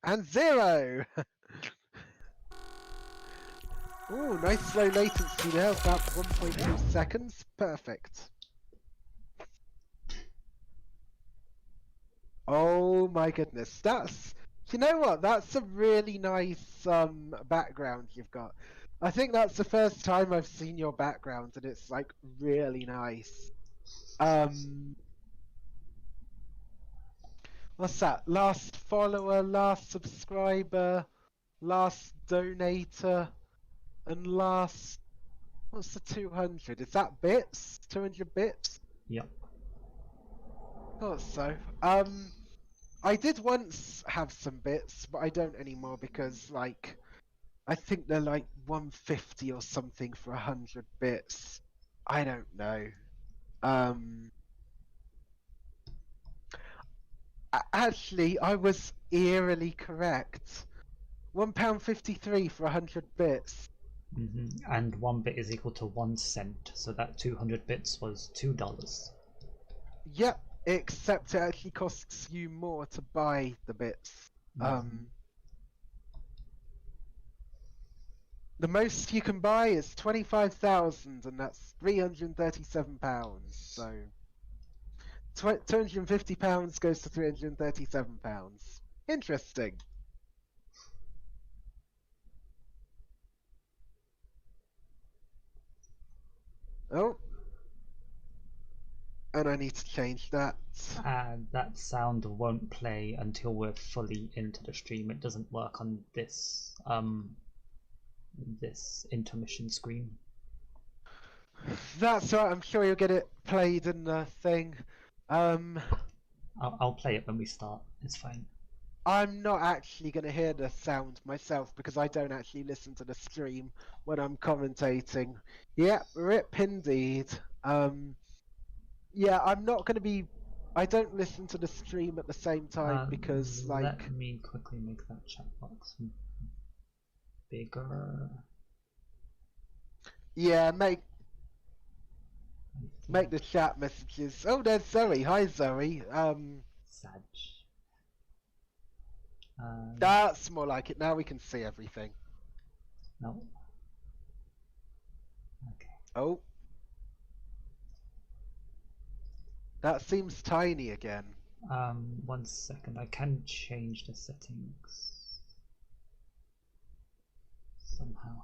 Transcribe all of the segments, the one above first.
And 0! Ooh, nice low latency there, about 1.2 seconds. Perfect. Oh my goodness, you know what? That's a really nice background you've got. I think that's the first time I've seen your background, and it's like really nice. What's that? Last follower, last subscriber, last donator, and last. What's the 200? Is that bits? 200 bits? Yep. Thought so. I did once have some bits, but I don't anymore because, like, I think they're like 150 or something for 100 bits. I don't know. Actually, I was eerily correct. £1.53 for 100 bits. And 1 bit is equal to 1 cent, so that 200 bits was $2. Yep, except it actually costs you more to buy the bits. The most you can buy is 25,000, and that's £337. So £250 goes to £337. Interesting. Oh. And I need to change that. That sound won't play until we're fully into the stream. It doesn't work on this this intermission screen. That's right, I'm sure you'll get it played in the thing. I'll play it when we start. It's fine. I'm not actually going to hear the sound myself because I don't actually listen to the stream when I'm commentating. Yeah, rip indeed. Yeah, I'm not going to be. I don't listen to the stream at the same time because, like. Let me quickly make that chat box bigger. Yeah, make the chat messages. Oh, there's Zoe. Hi, Zoe. Sag. That's more like it. Now we can see everything. No. Okay. Oh. That seems tiny again. 1 second. I can change the settings somehow.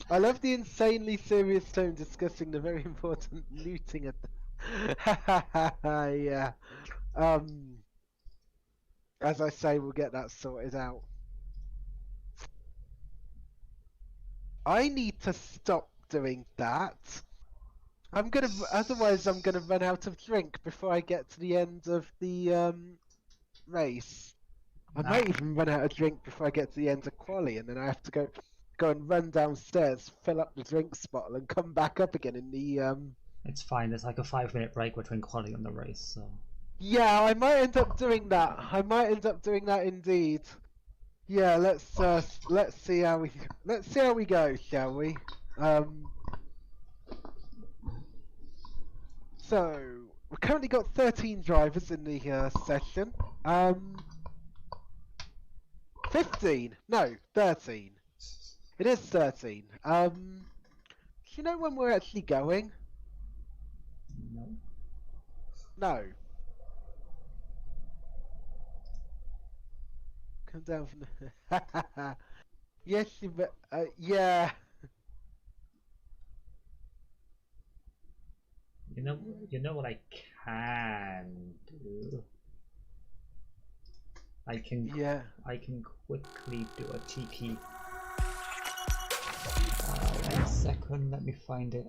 I love the insanely serious tone discussing the very important looting at the... yeah. As I say, we'll get that sorted out. I need to stop doing that. Otherwise I'm gonna run out of drink before I get to the end of the race. I might even run out of drink before I get to the end of quali, and then I have to go and run downstairs, fill up the drinks bottle, and come back up again in the It's fine. There's like a 5-minute break between quali and the race, so. Yeah, I might end up doing that. I might end up doing that indeed. Yeah, let's see how we go, shall we? So we've currently got 13 drivers in the session. 15? No, 13. It is 13. Do you know when we're actually going? No. No. Come down from the... Yes, yeah. You know what I can do? I can quickly do a tiki. 1 second, let me find it.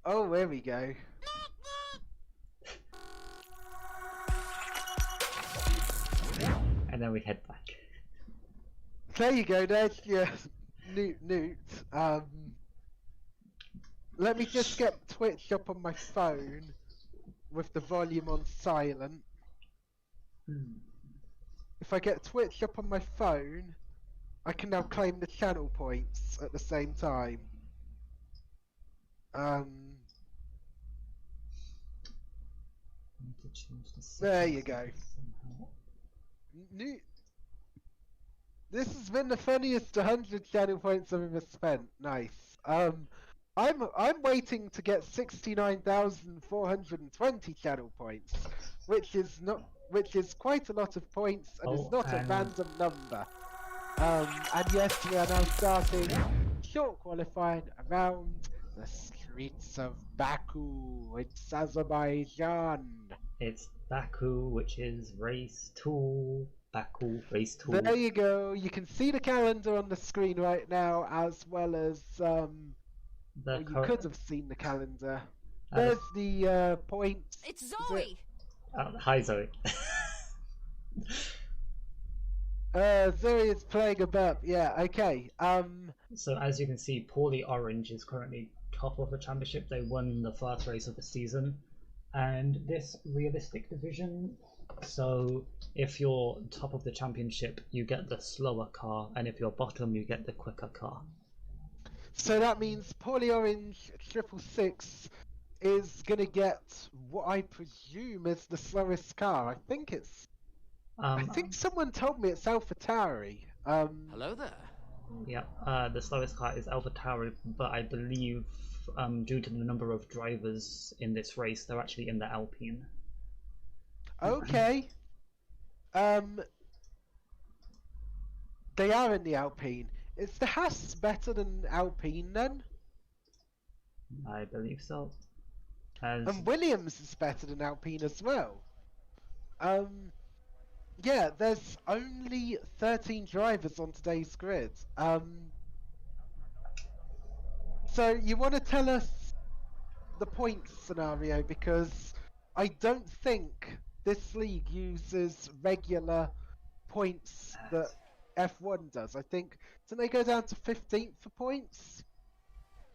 Oh, there we go. And then we head back. There you go, there's your Newt. Let me just get Twitch up on my phone with the volume on silent. If I get Twitch up on my phone, I can now claim the channel points at the same time. Um, I need to change the there settings you go. somehow. New. This has been the funniest 100 channel points I've ever spent. Nice. I'm waiting to get 69,420 channel points, which is quite a lot of points and is Oh, not a and random number. And yes, we are now starting short qualifying around the streets of Baku. It's Azerbaijan. it's Baku, which is race 2. Baku, race 2. There you go. You can see the calendar on the screen right now, as well as well, you could have seen the calendar. There's the points. It's Zoe. Hi, Zoe. Zoe is playing a burp. Yeah. Okay. So as you can see, Poorly Orange is currently top of the championship. They won the first race of the season, and this realistic division. So if you're top of the championship, you get the slower car, and if you're bottom, you get the quicker car. So that means Poorly Orange 666 is gonna get what I presume is the slowest car. I think it's. I think someone told me it's AlphaTauri. Hello there. Yeah, the slowest car is AlphaTauri, but I believe due to the number of drivers in this race, they're actually in the Alpine. Okay. They are in the Alpine. Is the Haas better than Alpine then? I believe so. And Williams is better than Alpine as well. Yeah, there's only 13 drivers on today's grid. So you want to tell us the points scenario, because I don't think this league uses regular points that F1 does. I think, don't they go down to 15th for points?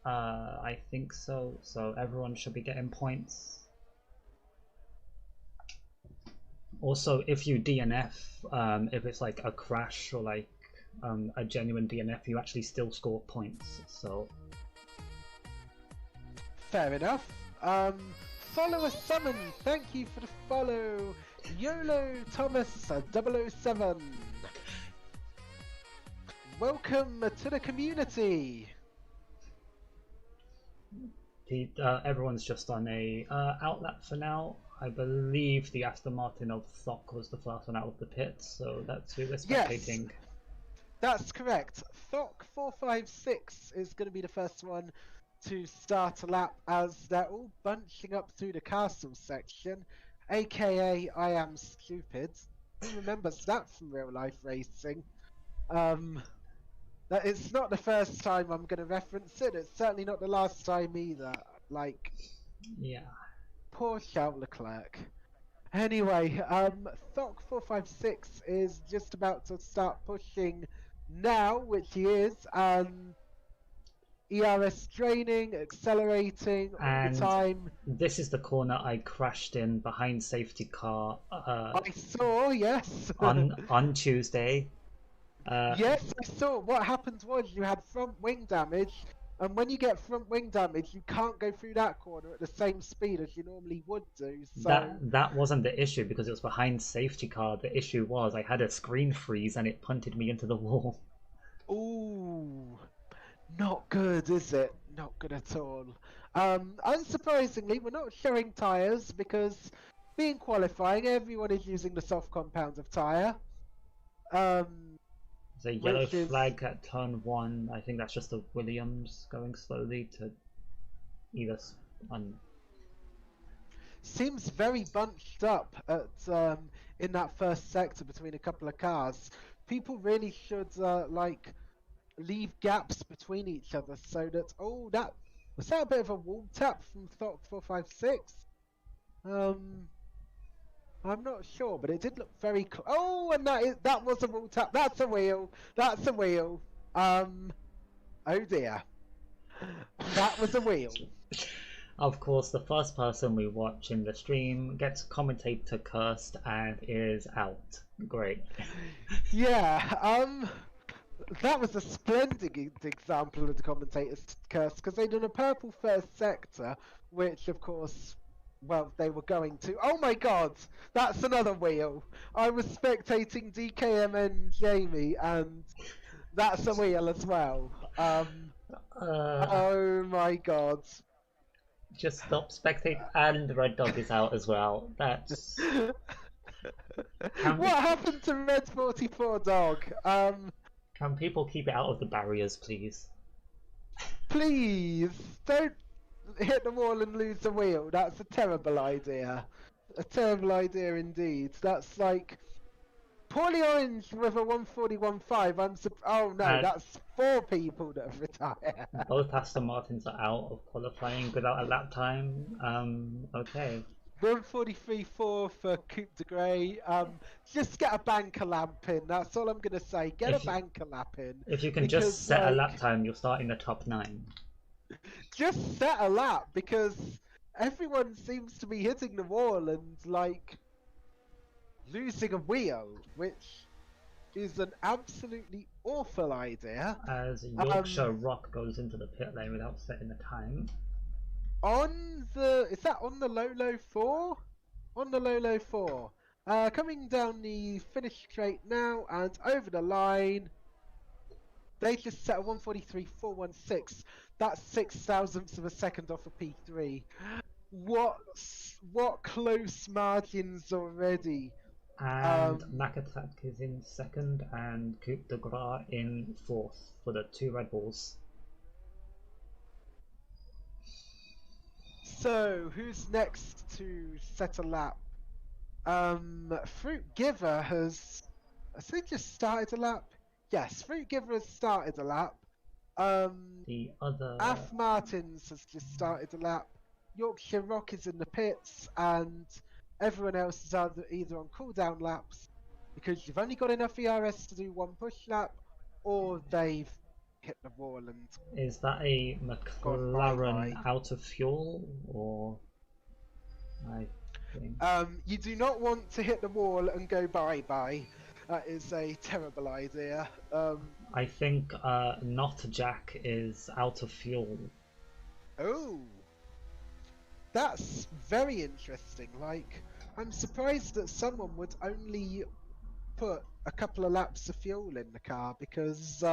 I think so. So everyone should be getting points. Also, if you DNF, if it's like a crash or like a genuine DNF, you actually still score points. So fair enough. Follower summon, thank you for the follow. YOLO Thomas 007. Welcome to the community. Everyone's just on a outlap for now. I believe the Aston Martin of Thok was the first one out of the pits, so that's who we're spectating. Yes, that's correct. Thok 456 is going to be the first one to start a lap, as they're all bunching up through the castle section, aka I am stupid. Who remembers that from real life racing? That it's not the first time I'm going to reference it. It's certainly not the last time either. Like, yeah. Poor Charles Leclerc. Anyway, Thok 456 is just about to start pushing now, which he is. ERS draining, accelerating all the time. This is the corner I crashed in behind safety car. I saw, yes. on Tuesday. Yes, I saw. What happened was you had front wing damage, and when you get front wing damage, you can't go through that corner at the same speed as you normally would do. So that wasn't the issue, because it was behind safety car. The issue was I had a screen freeze and it punted me into the wall. Ooh, not good, is it? Not good at all. Unsurprisingly, we're not showing tyres because, being qualifying, everyone is using the soft compound of tyre. There's a yellow flag at turn 1. I think that's just the Williams going slowly to either. Seems very bunched up at in that first sector between a couple of cars. People really should like leave gaps between each other so that that was that a bit of a wall tap from Thok 456. I'm not sure, but it did look very oh, and that was a wall tap. That's a wheel. That's a wheel. Oh dear. That was a wheel. Of course, the first person we watch in the stream gets commentator cursed and is out. Great. Yeah. That was a splendid example of the commentator's curse, because they'd done a purple first sector, which of course, well, they were going to. Oh my god, that's another wheel. I was spectating DKM and Jamie, and that's a wheel as well. Oh my god. Just stop spectate, and the red dog is out as well. That's What happened to Red 44 Dog? Can people keep it out of the barriers, please? Please don't hit the wall and lose the wheel. That's a terrible idea. A terrible idea indeed. That's like Poorly Orange with a 141.5. Oh no, that's 4 people that have retired. Both Aston Martins are out of qualifying without a lap time. Okay. 143.4 for Coupe de Grey. Just get a banker lap in. That's all I'm gonna say. Get a banker lap in. If you can just set a lap time, you'll start in the top 9. Just set a lap, because everyone seems to be hitting the wall and like losing a wheel, which is an absolutely awful idea. As Yorkshire Rock goes into the pit lane without setting the time. Is that on the Lolo 4? On the Lolo 4. Coming down the finish straight now and over the line. They just set a 143.416. That's 0.06 of a second off of P3. What close margins already. And Mac Attack is in 2nd and Coupe de Gras in 4th for the 2 Red Bulls. So, who's next to set a lap? Fruit Giver has he just started a lap? Yes, Fruit Giver has started a lap. The other Af Martins has just started a lap. Yorkshire Rock is in the pits, and everyone else is either on cooldown laps because you've only got enough ERS to do 1 push lap, or they've hit the wall and... Is that a McLaren out of fuel, or... I think... You do not want to hit the wall and go bye-bye. That is a terrible idea. I think Not Jack is out of fuel. Oh! That's very interesting. Like, I'm surprised that someone would only put a couple of laps of fuel in the car, because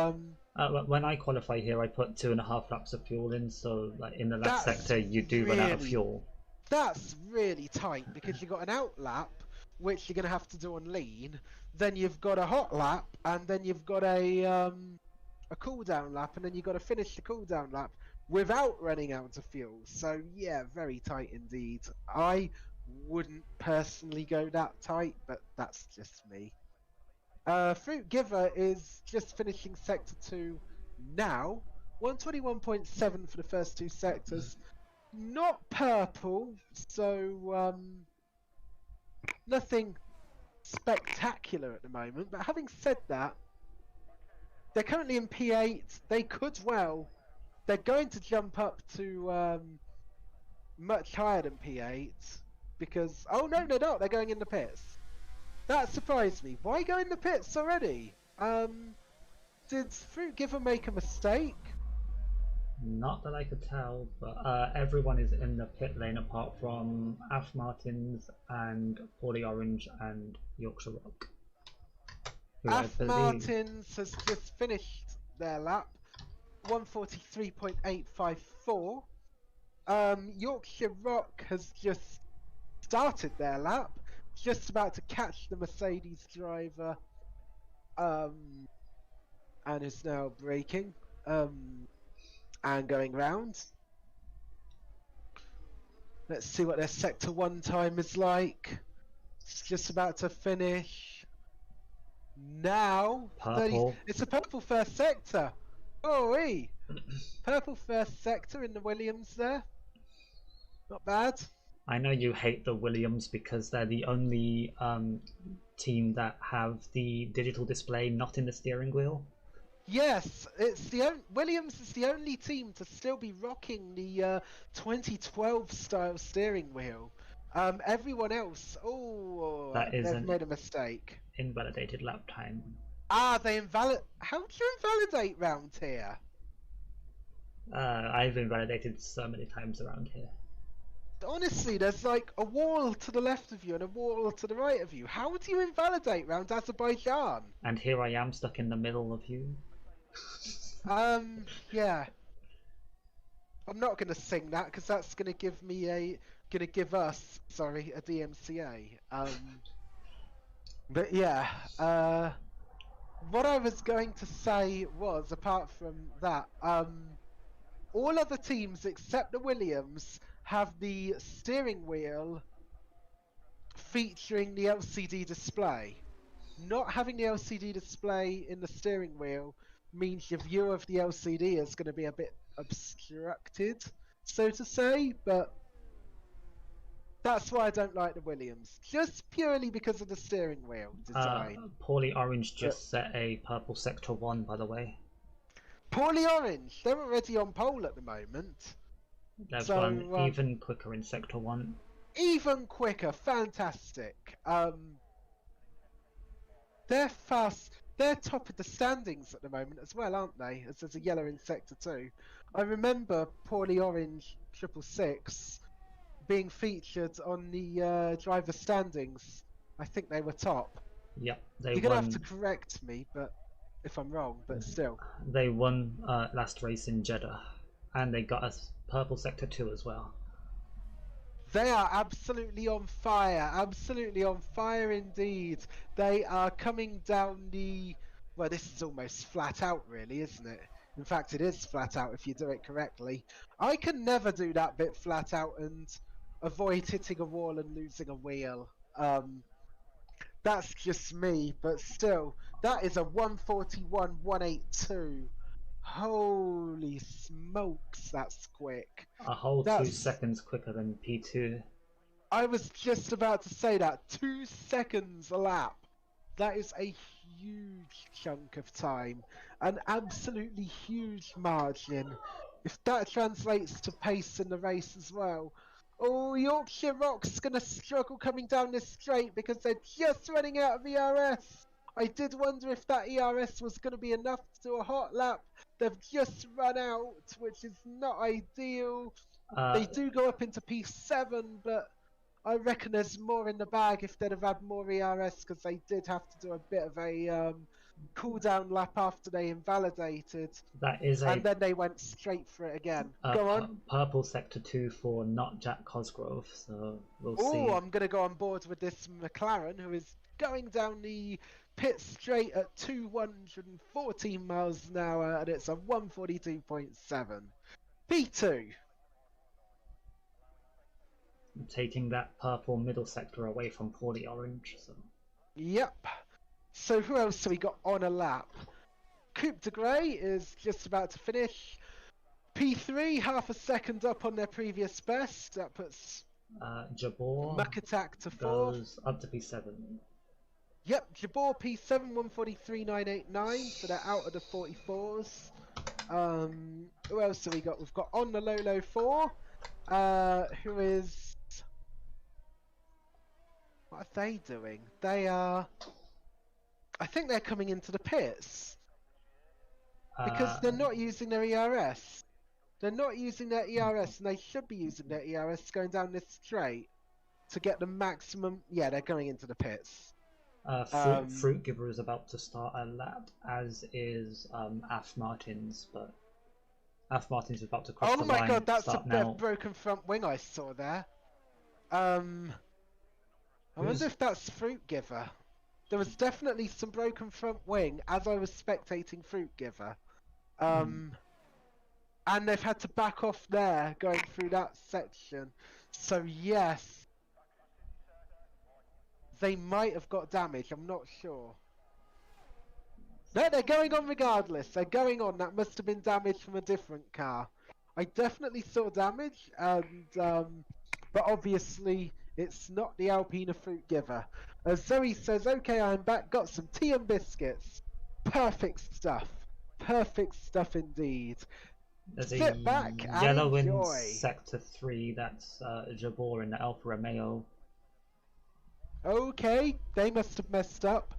when I qualify here, I put 2.5 laps of fuel in, so like in the lap sector you do run out of fuel. That's really tight, because you've got an out lap, which you're going to have to do on lean, then you've got a hot lap, and then you've got a cooldown lap, and then you've got to finish the cooldown lap without running out of fuel. So yeah, very tight indeed. I wouldn't personally go that tight, but that's just me. Fruit Giver is just finishing sector 2 now. 121.7 for the first 2 sectors. Not purple, so nothing spectacular at the moment. But having said that, they're currently in P8. They could well. They're going to jump up to much higher than P8 because... Oh, no, they're not. They're going in the pits. That surprised me. Why go in the pits already? Did Fruit Giver make a mistake? Not that I could tell, but everyone is in the pit lane apart from Af Martins and Poorly Orange and Yorkshire Rock. Af Martins has just finished their lap. 143.854. Yorkshire Rock has just started their lap, just about to catch the Mercedes driver, and is now braking, and going round. Let's see what their sector 1 time is like. It's just about to finish now. Purple. It's a purple first sector. Oh-wee! Purple first sector in the Williams there. Not bad. I know you hate the Williams because they're the only team that have the digital display not in the steering wheel. Yes, it's Williams is the only team to still be rocking the 2012 style steering wheel. Everyone else, they've made a mistake. Invalidated lap time. Ah, they invalid. How do you invalidate round here? I've invalidated so many times around here. Honestly, there's like a wall to the left of you and a wall to the right of you. How do you invalidate round Azerbaijan? And here I am stuck in the middle of you. Yeah. I'm not gonna sing that because that's gonna give us, sorry, a DMCA. But yeah, what I was going to say was, apart from that, all other teams except the Williams have the steering wheel featuring the LCD display. Not having the LCD display in the steering wheel means your view of the LCD is going to be a bit obstructed, so to say, but that's why I don't like the Williams. Just purely because of the steering wheel design. Poorly Orange just set a purple sector 1, by the way. Poorly Orange, they're already on pole at the moment. They've gone even quicker in sector 1. Even quicker, fantastic. They're fast. They're top of the standings at the moment as well, aren't they? As there's a yellow in sector 2. I remember Poorly Orange 666 being featured on the driver standings. I think they were top. Yep, You're gonna have to correct me, but if I'm wrong, but still. They won last race in Jeddah, and they got a purple sector 2 as well. They are absolutely on fire indeed. They are coming down the... Well, this is almost flat out really, isn't it? In fact, it is flat out if you do it correctly. I can never do that bit flat out and avoid hitting a wall and losing a wheel. That's just me, but still, that is a 141.182. Holy smokes, that's quick. A whole 2 seconds quicker than P2. I was just about to say that. 2 seconds a lap. That is a huge chunk of time. An absolutely huge margin. If that translates to pace in the race as well. Oh, Yorkshire Rock's going to struggle coming down this straight because they're just running out of ERS. I did wonder if that ERS was going to be enough to do a hot lap. They've just run out, which is not ideal. They do go up into P7, but I reckon there's more in the bag if they'd have had more ERS because they did have to do a bit of a cool-down lap after they invalidated. And then they went straight for it again. Go on. Purple sector 2 for not Jack Cosgrove, so we'll see. Oh, I'm going to go on board with this McLaren, who is going down the pit straight at 214 miles an hour, and it's a 142.7. P2. Taking that purple middle sector away from Poorly Orange. So. Yep. So who else have we got on a lap? Coupe de Grey is just about to finish. P3, half a second up on their previous best. That puts Jabor Muck Attack to 4th. Goes up to P7. Yep, Jabor P7, 143.989, so they're out of the 44s. Who else have we got? We've got On the Lolo 4, who is... What are they doing? They are... I think they're coming into the pits. Because they're not using their ERS. They're not using their ERS, and they should be using their ERS going down this straight to get the maximum... Yeah, they're going into the pits. Fruit Giver is about to start a lap, as is Af Martins, but Af Martins is about to cross the line. Oh my god, that's a bit now. of broken front wing I saw there. I wonder if that's Fruit Giver. There was definitely some broken front wing as I was spectating Fruit Giver. And they've had to back off there going through that section. So yes, they might have got damage, I'm not sure. No, they're going on regardless. They're going on. That must have been damage from a different car. I definitely saw damage, and but obviously it's not the Alpina Fruit Giver. As Zoe says, okay, I'm back, got some tea and biscuits. Perfect stuff. Perfect stuff indeed. There's Sit a back yellow and in enjoy. sector 3, that's Jabor in the Alfa Romeo. Okay, they must have messed up.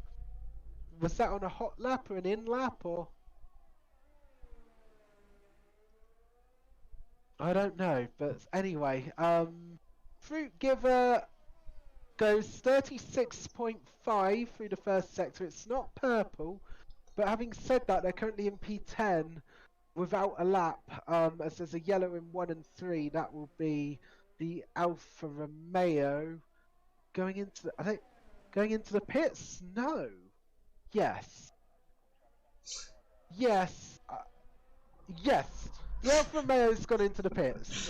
Was that on a hot lap or an in lap or? I don't know, but anyway, Fruit Giver goes 36.5 through the first sector. It's not purple, but having said that, they're currently in P10 without a lap, as there's a yellow in 1 and 3. That will be the Alfa Romeo going into the, I think, going into the pits. No, yes, yes, yes. The Alfa Romeo's gone into the pits.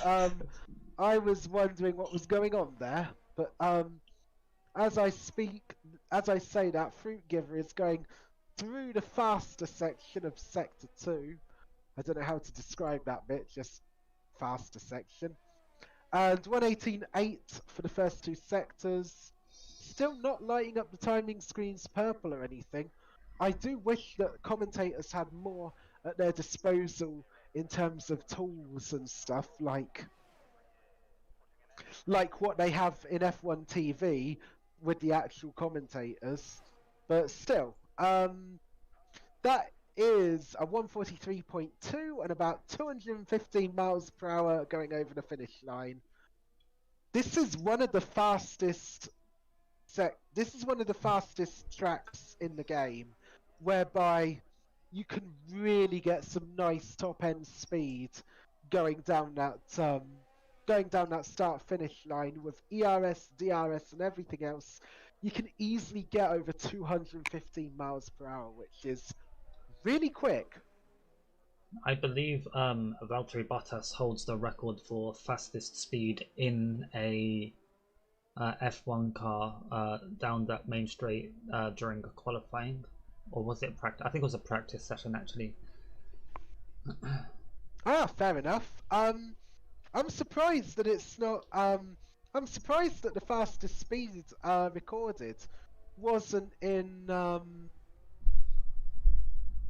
I was wondering what was going on there, but as I say that, Fruit Giver is going through the faster section of Sector 2. I don't know how to describe that bit, just faster section. And 118.8 for the first 2 sectors. Still not lighting up the timing screens purple or anything. I do wish that commentators had more at their disposal in terms of tools and stuff like what they have in F1 TV with the actual commentators. But still, that is a 143.2 and about 215 miles per hour going over the finish line. This is one of the fastest tracks in the game, whereby you can really get some nice top end speed going down that start finish line with ERS, DRS, and everything else. You can easily get over 215 miles per hour, which is really quick. I believe Valtteri Bottas holds the record for fastest speed in a F1 car down that main straight during a qualifying, or was it practice? I think it was a practice session actually. Fair enough. I'm surprised that it's not. I'm surprised that the fastest speed recorded wasn't in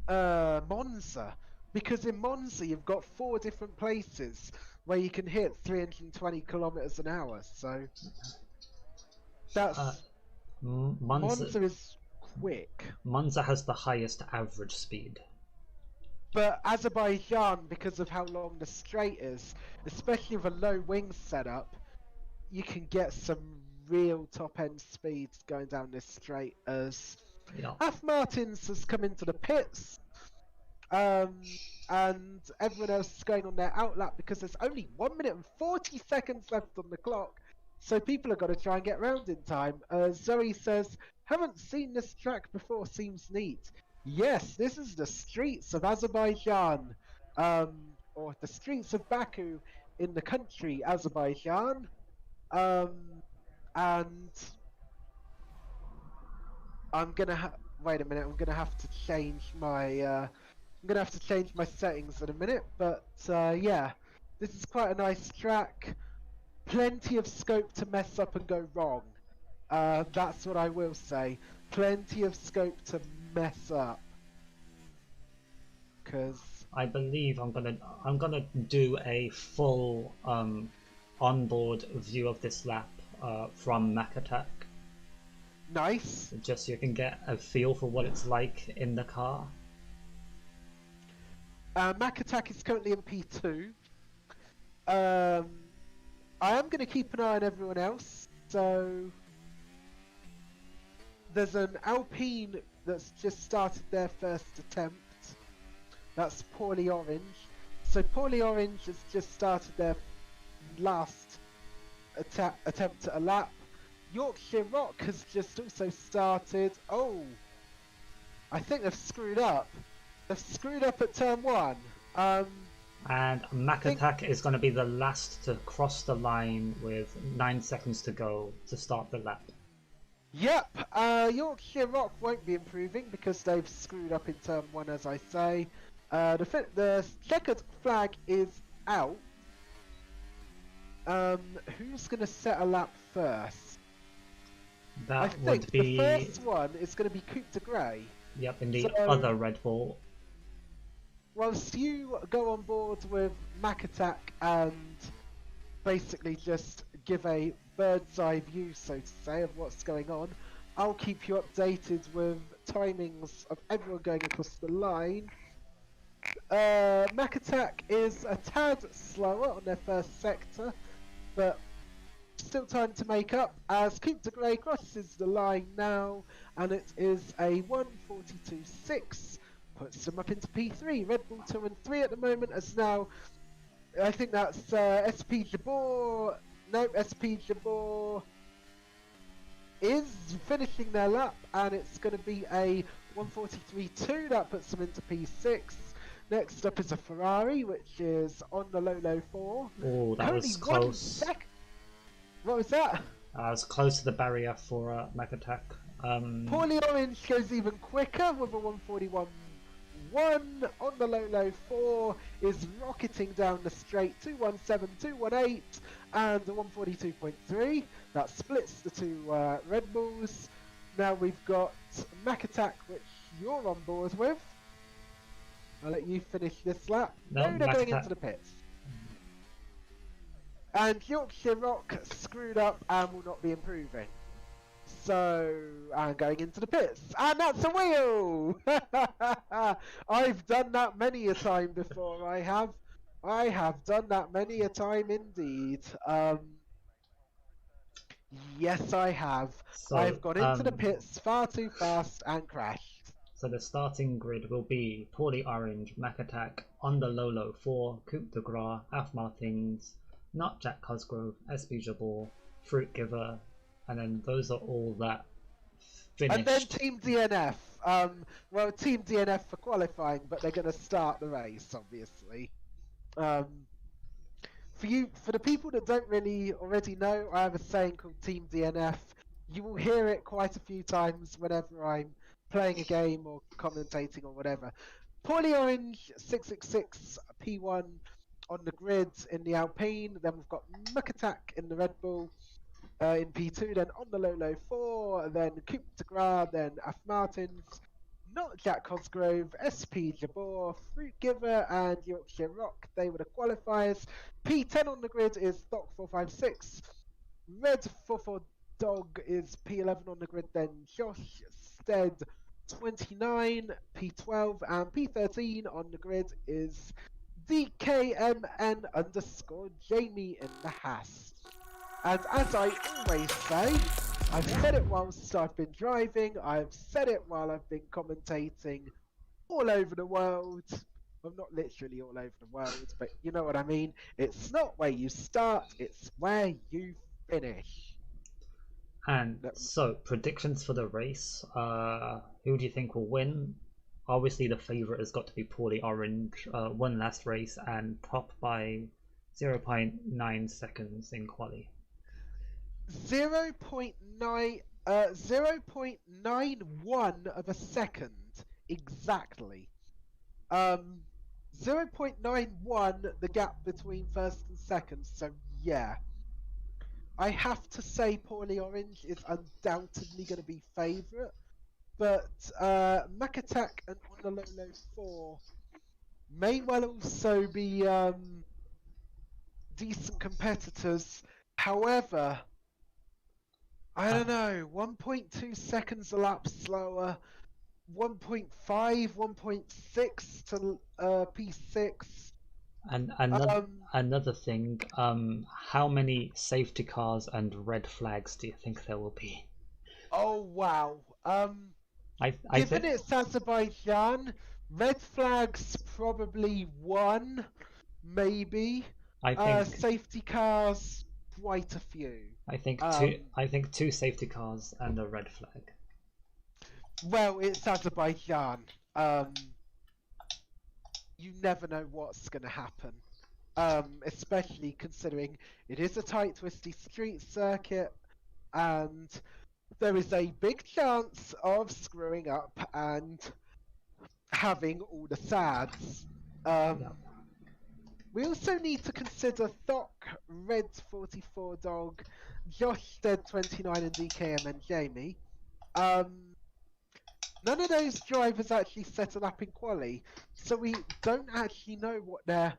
Monza, because in Monza you've got 4 different places where you can hit 320 kilometers an hour. So that's Monza is quick. Monza has the highest average speed. But Azerbaijan, because of how long the straight is, especially with a low wing setup, you can get some real top end speeds going down this straight. As Af Martins has come into the pits, and everyone else is going on their outlap because there's only 1 minute and 40 seconds left on the clock. So people have got to try and get round in time. Zoe says, haven't seen this track before, seems neat. Yes, this is the streets of Azerbaijan, or the streets of Baku in the country Azerbaijan, and I'm gonna wait a minute. I'm gonna have to change my settings in a minute. But yeah, this is quite a nice track. Plenty of scope to mess up and go wrong. That's what I will say. Plenty of scope to mess up. Because I believe I'm gonna do a full onboard view of this lap from Mac Attack. Nice. Just so you can get a feel for what it's like in the car. Mac Attack is currently in P2. I am going to keep an eye on everyone else. So there's an Alpine that's just started their first attempt. That's Poorly Orange. So Poorly Orange has just started their last attempt at a lap. Yorkshire Rock has just also started. Oh, I think they've screwed up. They've screwed up at turn 1. And Mac Attack is going to be the last to cross the line with 9 seconds to go to start the lap. Yep, Yorkshire Rock won't be improving because they've screwed up in turn 1, as I say. The checkered flag is out. Who's going to set a lap first? I think the first one is going to be Coupe de Grey. Yep, in the other Red Bull. Whilst you go on board with Mac Attack and basically just give a bird's eye view, so to say, of what's going on, I'll keep you updated with timings of everyone going across the line. Mac Attack is a tad slower on their first sector, but still time to make up as Coupe de Grey crosses the line now, and it is a 1:42.6, puts them up into P3. Red Bull 2 and 3 at the moment, as now, I think that's SP Jabor. No, SP Jabor is finishing their lap, and it's going to be a 1:43.2. That puts them into P6. Next up is a Ferrari, which is on the low 4. Oh, that was close. What was that? I was close to the barrier for Mac Attack. Poorly Orange goes even quicker with a 1:41.1. On the low 4 is rocketing down the straight 2:17.218 and a 1:42.3. That splits the two Red Bulls. Now we've got Mac Attack, which you're on board with. I'll let you finish this lap. No, they're going into the pits. And Yorkshire Rock screwed up and will not be improving. So, I'm going into the pits. And that's a wheel! I've done that many a time before, I have. I have done that many a time indeed. Yes, I have. So, I've gone into the pits far too fast and crashed. So the starting grid will be Poorly Orange, Mac Attack, on the low 4, Coupe de Gras, Af Martins, Not Jack Cosgrove, SP Jabor, Fruit Giver, and then those are all that finished. And then Team DNF. Well, Team DNF for qualifying, but they're going to start the race, obviously. For the people that don't really already know, I have a saying called Team DNF. You will hear it quite a few times whenever I'm playing a game or commentating or whatever. Poorly Orange 666 P1 on the grid in the Alpine. Then we've got Mac Attack in the Red Bull in P2. Then on the low 4. Then Coupe de Gras. Then Af Martins. Not Jack Cosgrove. SP Jabor. Fruit Giver and Yorkshire Rock. They were the qualifiers. P10 on the grid is Doc 456. Red 44 Dog is P11 on the grid. Then Josh Stead 29, P12, and P13 on the grid is DKMN_Jamie in the Haas. And as I always say, I've said it whilst I've been driving, I've said it while I've been commentating all over the world. Well, not literally all over the world, but you know what I mean. It's not where you start, it's where you finish. And so, predictions for the race. Who do you think will win? Obviously, the favourite has got to be Poorly Orange. Won last race and top by 0.9 seconds in quali. 0.91 of a second, exactly. 0.91 the gap between first and second, so yeah. I have to say Poorly Orange is undoubtedly going to be favourite, but Mac Attack and on the low 4 may well also be decent competitors. However, I don't know, 1.2 seconds a lap slower, 1.5, 1.6 to P6. And another thing, how many safety cars and red flags do you think there will be? Oh wow! Given it's Azerbaijan, red flags probably 1, maybe. I think safety cars quite a few. I think two safety cars and a red flag. Well, it's Azerbaijan. You never know what's going to happen, especially considering it is a tight, twisty street circuit, and there is a big chance of screwing up and having all the sads. We also need to consider Thoc, Red 44 Dog, Josh Dead 29 and DKM and Jamie. None of those drivers actually set a lap in quali, so we don't actually know what their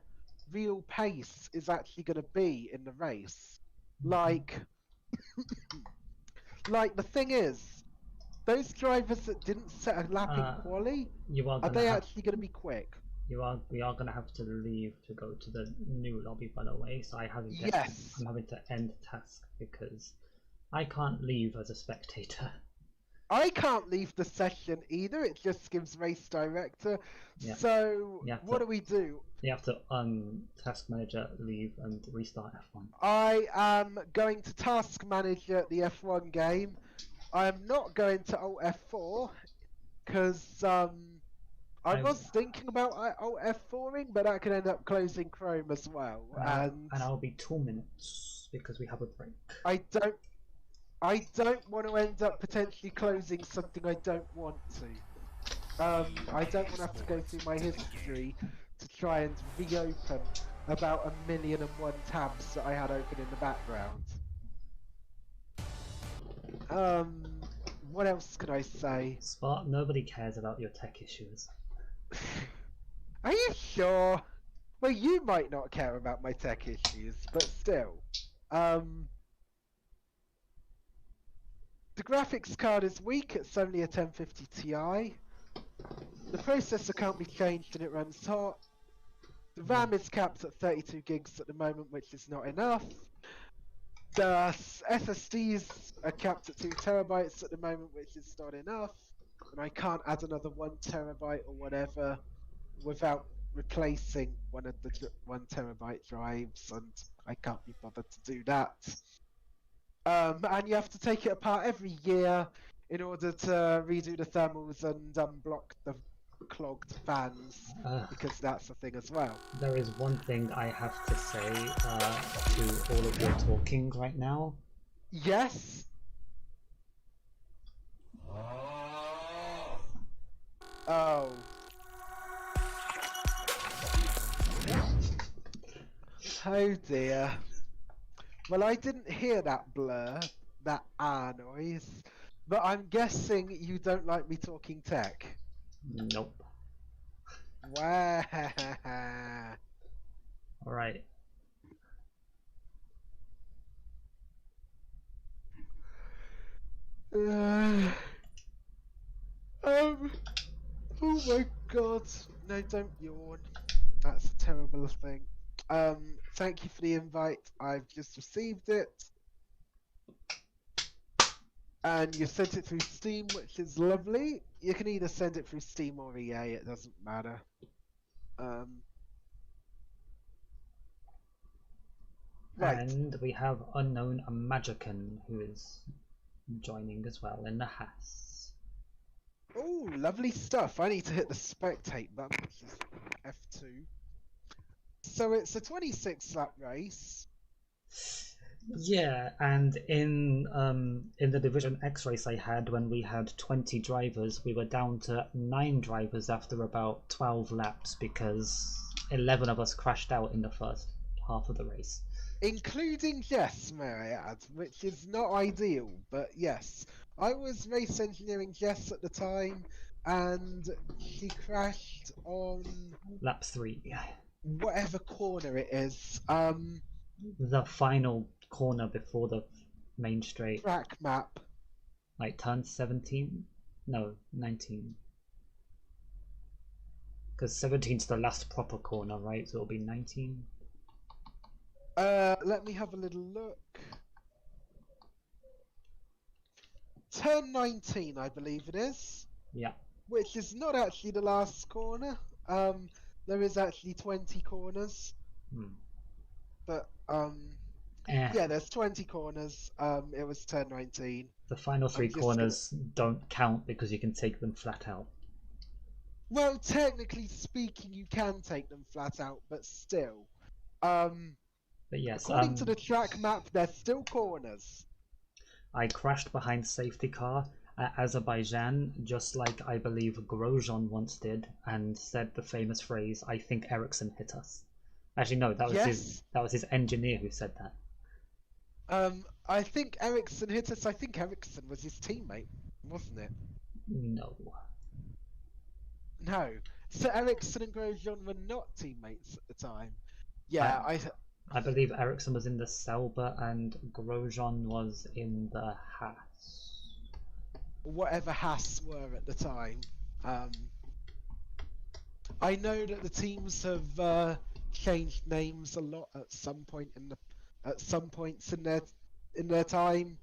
real pace is actually going to be in the race. Like the thing is, those drivers that didn't set a lap in quali, You are are gonna they have, actually going to be quick? we are gonna have to leave to go to the new lobby, by the way. So Yes. I'm having to end task because I can't leave as a spectator. I can't leave the session either. It just gives race director. Yeah. So what do we do? You have to task manager, leave, and restart F1. I am going to task manager the F1 game. I am not going to Alt F4 because I was thinking about Alt F4ing, but that could end up closing Chrome as well. And I'll be 2 minutes because we have a break. I don't want to end up potentially closing something I don't want to. I don't want to have to go through my history to try and reopen about 1,000,001 tabs that I had open in the background. What else can I say? Spark, nobody cares about your tech issues. Are you sure? Well, you might not care about my tech issues, but still. The graphics card is weak, it's only a 1050 Ti. The processor can't be changed and it runs hot. The RAM is capped at 32 gigs at the moment, which is not enough. The SSDs are capped at 2 terabytes at the moment, which is not enough. And I can't add another 1 terabyte or whatever without replacing one of the 1 terabyte drives, and I can't be bothered to do that. And you have to take it apart every year in order to redo the thermals and unblock the clogged fans, because that's a thing as well. There is one thing I have to say to all of your talking right now. Yes? Oh. Oh dear. Well, I didn't hear that blur, that noise, but I'm guessing you don't like me talking tech. Nope. Wow. Alright. Oh my god. No, don't yawn. That's a terrible thing. Thank you for the invite. I've just received it. And you sent it through Steam, which is lovely. You can either send it through Steam or EA, it doesn't matter. Right. And we have unknown Magican who is joining as well in the house. Oh, lovely stuff. I need to hit the spectate button, which is F2. So it's a 26 lap race. Yeah, and in the Division X race I had, when we had 20 drivers, we were down to 9 drivers after about 12 laps because 11 of us crashed out in the first half of the race. Including Jess, may I add, which is not ideal, but yes. I was race engineering Jess at the time, and she crashed on... Lap 3. Whatever corner it is. The final corner before the main straight. Track map. Like turn 17? No, 19. Because 17's the last proper corner, right? So it'll be 19. Let me have a little look. Turn 19, I believe it is. Yeah. Which is not actually the last corner. There is actually 20 corners. But, yeah, there's 20 corners. It was turn 19. The final 3 corners don't count because you can take them flat out. Well, technically speaking, you can take them flat out, but still. But yes, according to the track map, they're still corners. I crashed behind safety car at Azerbaijan, just like I believe Grosjean once did, and said the famous phrase, "I think Ericsson hit us." Actually, no, that was his engineer who said that. I think Ericsson hit us. I think Ericsson was his teammate, wasn't it? No. No. So Ericsson and Grosjean were not teammates at the time. Yeah, I believe Ericsson was in the Selber and Grosjean was in the Haas. whatever Haas were at the time. I know that the teams have changed names a lot at some point at some points in their time,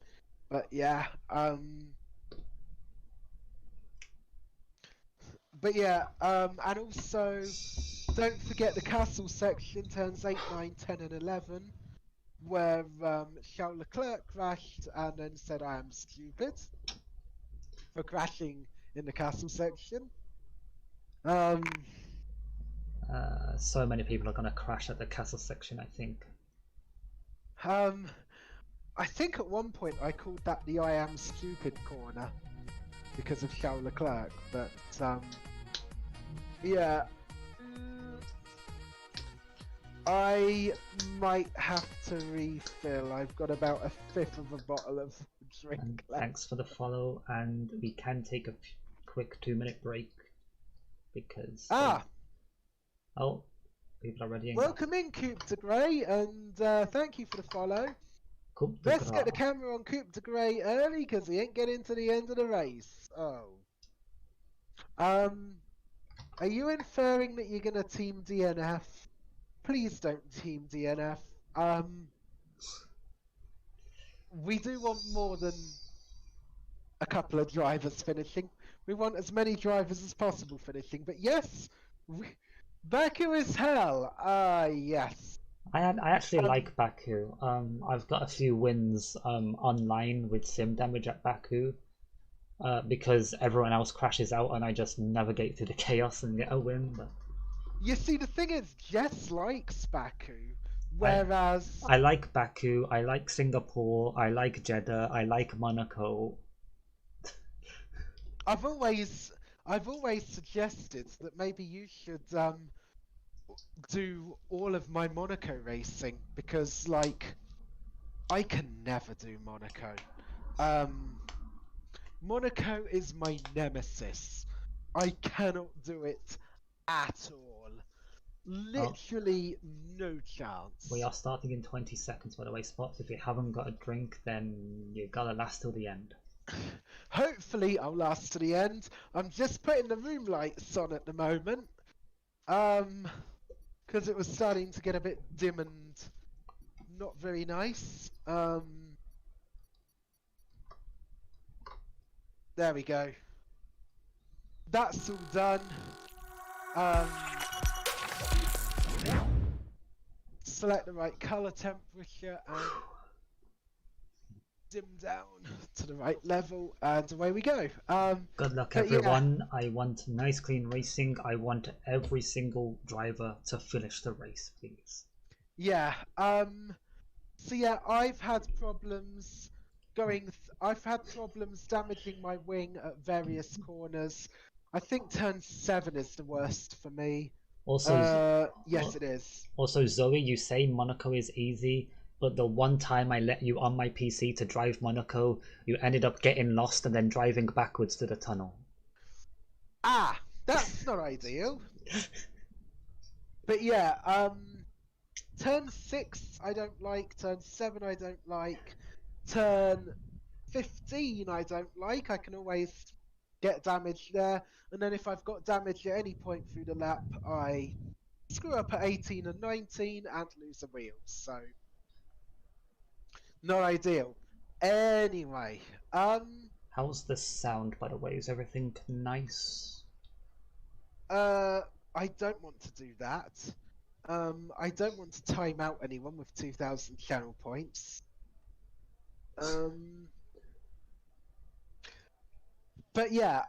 but yeah. And also don't forget the castle section turns 8, 9, 10, and 11, where Charles Leclerc crashed and then said, "I am stupid" for crashing in the castle section. So many people are going to crash at the castle section, I think. I think at one point I called that the "I am stupid" corner because of Charles Leclerc, but yeah. I might have to refill. I've got about a fifth of a bottle of drink And left. thanks for the follow, and we can take a quick 2-minute break because oh, people are ready. Welcome in, Coupe de Grey, and thank you for the follow. Let's get the camera on Coupe de Grey early because he ain't getting to the end of the race. Are you inferring that you're gonna team DNF? Please don't team DNF. We do want more than a couple of drivers finishing. We want as many drivers as possible finishing. But yes, Baku is hell. Yes. I actually like Baku. I've got a few wins online with sim damage at Baku because everyone else crashes out and I just navigate through the chaos and get a win. But... You see, the thing is, Jess likes Baku, whereas... I like Baku, I like Singapore, I like Jeddah, I like Monaco. I've always suggested that maybe you should do all of my Monaco racing, because like I can never do Monaco. Monaco is my nemesis. I cannot do it at all. Literally no chance. We are starting in 20 seconds, by the way, Spots. If you haven't got a drink, then you gotta last till the end. Hopefully I'll last to the end. I'm just putting the room lights on at the moment. Because it was starting to get a bit dim and not very nice. There we go. That's all done. Select the right color temperature and dim down to the right level, and away we go. Good luck, everyone. Yeah. I want nice clean racing. I want every single driver to finish the race, please. Yeah. So yeah, I've had problems damaging my wing at various corners. I think turn 7 is the worst for me. Also, yes, it is. Also, Zoe, you say Monaco is easy, but the one time I let you on my PC to drive Monaco, you ended up getting lost and then driving backwards to the tunnel. Ah, that's not ideal. But yeah, turn 6 I don't like, turn 7 I don't like, turn 15 I don't like. I can always get damage there, and then if I've got damage at any point through the lap, I screw up at 18 and 19 and lose a wheel, so not ideal. Anyway, how's the sound, by the way? Is everything nice? I don't want to do that. I don't want to time out anyone with 2,000 channel points. But yeah,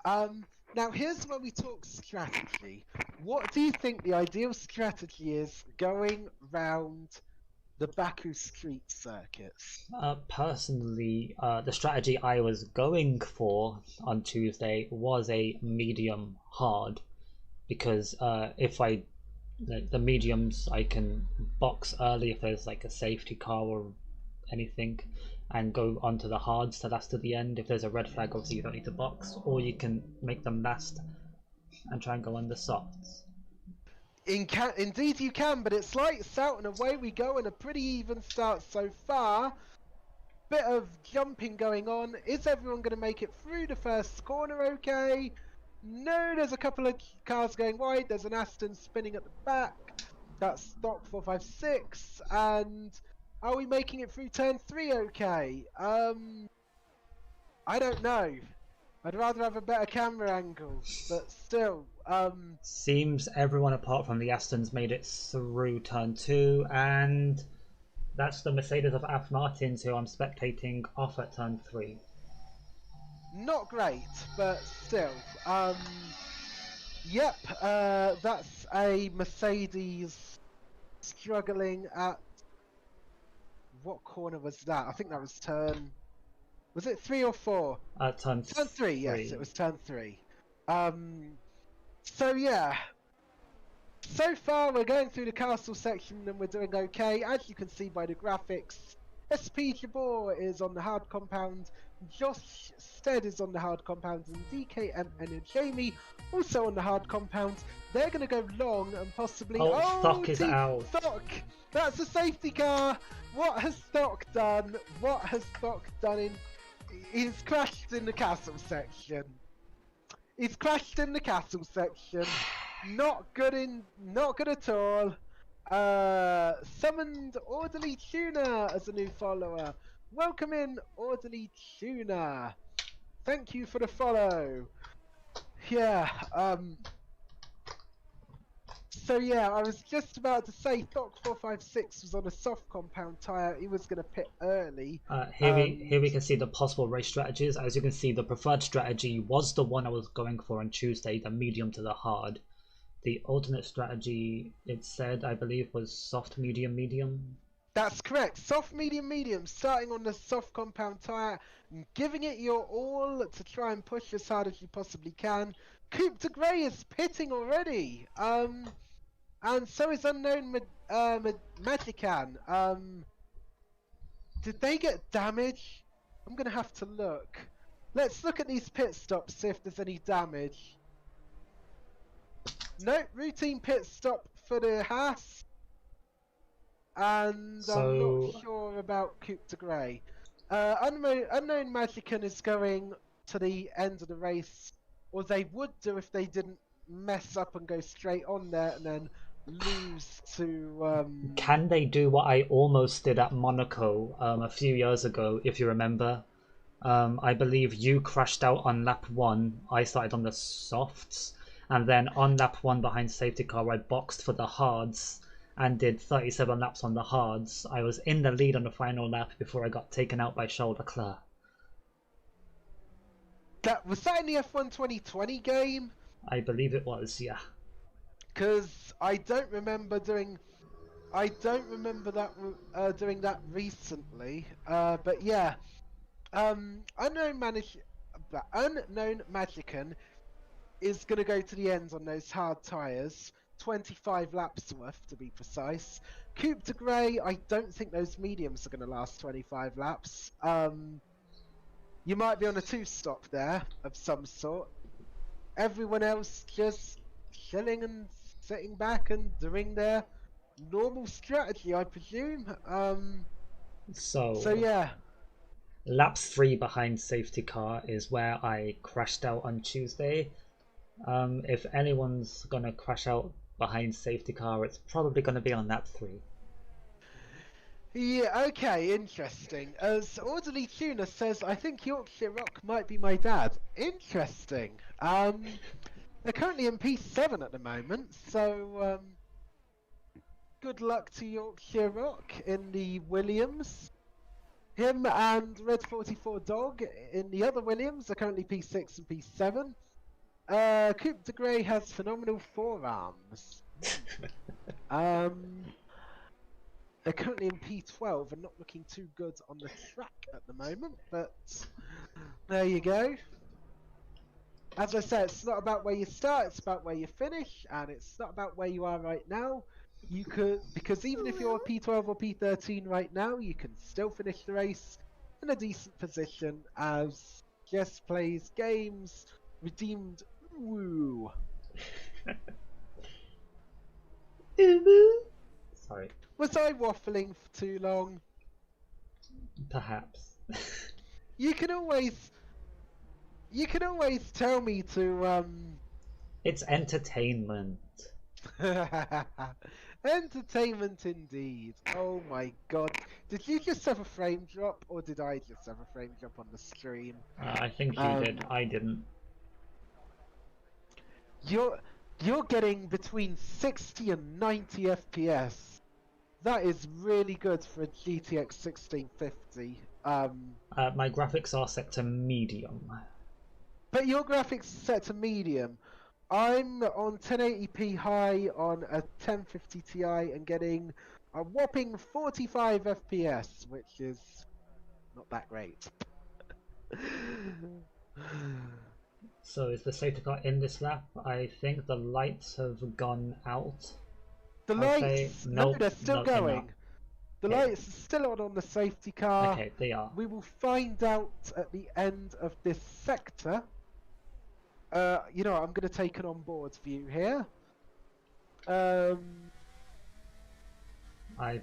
now here's where we talk strategy. What do you think the ideal strategy is going round the Baku street circuits? Personally, the strategy I was going for on Tuesday was a medium hard, because if the mediums, I can box early if there's like a safety car or anything, and go onto the hards to last to the end. If there's a red flag, obviously you don't need to box, or you can make them last and try and go on the softs. Indeed you can, but it's lights out and away we go, and a pretty even start so far. bit of jumping going on. Is everyone going to make it through the first corner okay? No, there's a couple of cars going wide. There's an Aston spinning at the back. That's stock 456. And are we making it through turn 3 okay? I don't know. I'd rather have a better camera angle, but still. Seems everyone apart from the Astons made it through turn 2, and that's the Mercedes of Aston Martins who I'm spectating off at turn 3. Not great, but still. Yep, that's a Mercedes struggling at... What corner was that? I think that was turn... Was it 3 or 4? Turn 3, yes, it was turn 3. So yeah. So far we're going through the castle section and we're doing okay. As you can see by the graphics, SP Jabor is on the hard compound, Josh Stead is on the hard compound, and DKM and Jamie also on the hard compound. They're going to go long and possibly... Oh, Stock is out. Stock! That's a safety car! What has Stock done? What has Stock done in... He's crashed in the castle section. He's crashed in the castle section. Not good at all. Summoned Orderly Tuner as a new follower. Welcome in, Orderly Tuner. Thank you for the follow. Yeah, so yeah, I was just about to say Doc 456 was on a soft compound tyre. He was going to pit early. Here we can see the possible race strategies. As you can see, the preferred strategy was the one I was going for on Tuesday, the medium to the hard. The alternate strategy, it said, I believe, was soft, medium, medium. That's correct. Soft, medium, medium. Starting on the soft compound tyre, and giving it your all to try and push as hard as you possibly can. Coupe de Grey is pitting already. And so is Unknown Magican. Did they get damage? I'm going to have to look. Let's look at these pit stops, see if there's any damage. No, routine pit stop for the Haas. And I'm not sure about Coupe de Grey. Unknown Magican is going to the end of the race, or they would do if they didn't mess up and go straight on there and then lose to... Can they do what I almost did at Monaco a few years ago, if you remember? I believe you crashed out on lap 1, I started on the softs, and then on lap 1 behind safety car I boxed for the hards and did 37 laps on the hards. I was in the lead on the final lap before I got taken out by Charles Leclerc. Was that in the F1 2020 game? I believe it was, yeah. Because I don't remember doing that recently. But yeah, Unknown Magican is going to go to the end on those hard tyres. 25 laps worth to be precise. Coupe de Grey, I don't think those mediums are going to last 25 laps. You might be on a 2-stop there of some sort. Everyone else just chilling and sitting back and doing their normal strategy, I presume. So yeah. Lap 3 behind safety car is where I crashed out on Tuesday. If anyone's gonna crash out behind safety car, it's probably gonna be on lap 3. Yeah, okay, interesting. As Orderly Tuner says, I think Yorkshire Rock might be my dad. Interesting. They're currently in P7 at the moment, so good luck to Yorkshire Rock in the Williams. Him and Red 44 Dog in the other Williams are currently P6 and P7. Coupe de Grey has phenomenal forearms. They're currently in P12 and not looking too good on the track at the moment, but there you go. As I said, it's not about where you start, it's about where you finish, and it's not about where you are right now. You could, because even if you're P12 or P13 right now, you can still finish the race in a decent position as Jess plays games, redeemed woo. Sorry. Was I waffling for too long? Perhaps. You can always tell me to It's entertainment. Entertainment indeed. Oh my god. Did you just have a frame drop, or did I just have a frame drop on the stream? I think you did. I didn't. You're getting between 60 and 90 FPS. That is really good for a GTX 1650. My graphics are set to medium. But your graphics are set to medium. I'm on 1080p high on a 1050 Ti and getting a whopping 45 FPS, which is not that great. So is the safety car in this lap? I think the lights have gone out. The lights, no, Nope, they're still no, they're going. not. The Okay. lights are still on the safety car. Okay, they are. We will find out at the end of this sector. You know, I'm going to take an onboard view here. I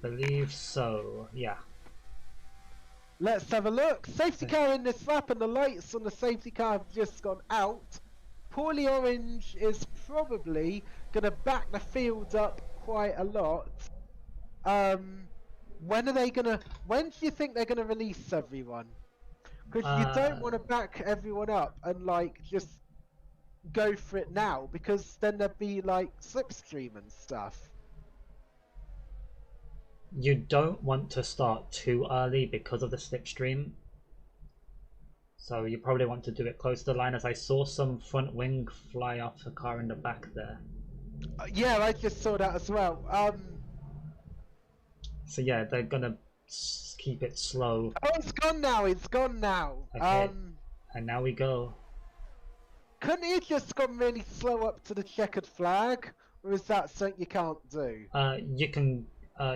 believe so, yeah. Let's have a look. Safety car in this lap, and the lights on the safety car have just gone out. Poorly Orange is probably going to back the field up quite a lot. When are they going to... When do you think they're going to release everyone? Because you don't want to back everyone up and, like, just go for it now, because then there'd be, like, slipstream and stuff. You don't want to start too early because of the slipstream. So you probably want to do it close to the line, as I saw some front wing fly off the car in the back there. Yeah, I just saw that as well. So yeah, they're gonna keep it slow. Oh, it's gone now. It's gone now. Okay. And now we go. Couldn't he just gone really slow up to the checkered flag, or is that something you can't do?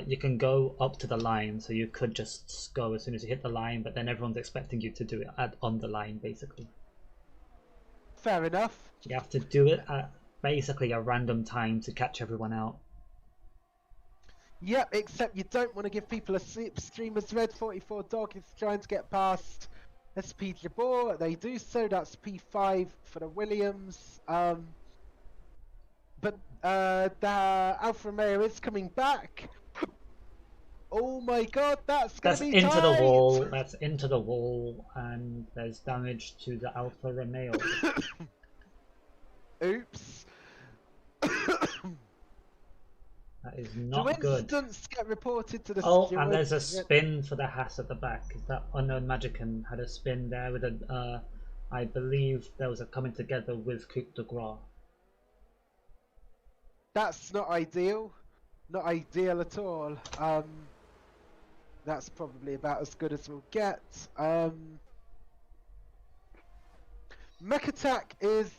You can go up to the line, so you could just go as soon as you hit the line, but then everyone's expecting you to do it on the line, basically. Fair enough. You have to do it at basically a random time to catch everyone out. Yep, except you don't want to give people a slipstream, as Red 44 Dog is trying to get past SP Jabor. They do so. That's P5 for the Williams. But the Alfa Romeo is coming back. Oh my god, that's going to be into tight. the wall. That's into the wall, and there's damage to the Alfa Romeo. Oops. That is not Do good. incidents get reported to the Oh, steward? and there's a spin for the Haas at the back. That unknown Magician had a spin there with a. I believe there was a coming together with Coupe de Gras. That's not ideal. Not ideal at all. That's probably about as good as we'll get. Mech Attack is...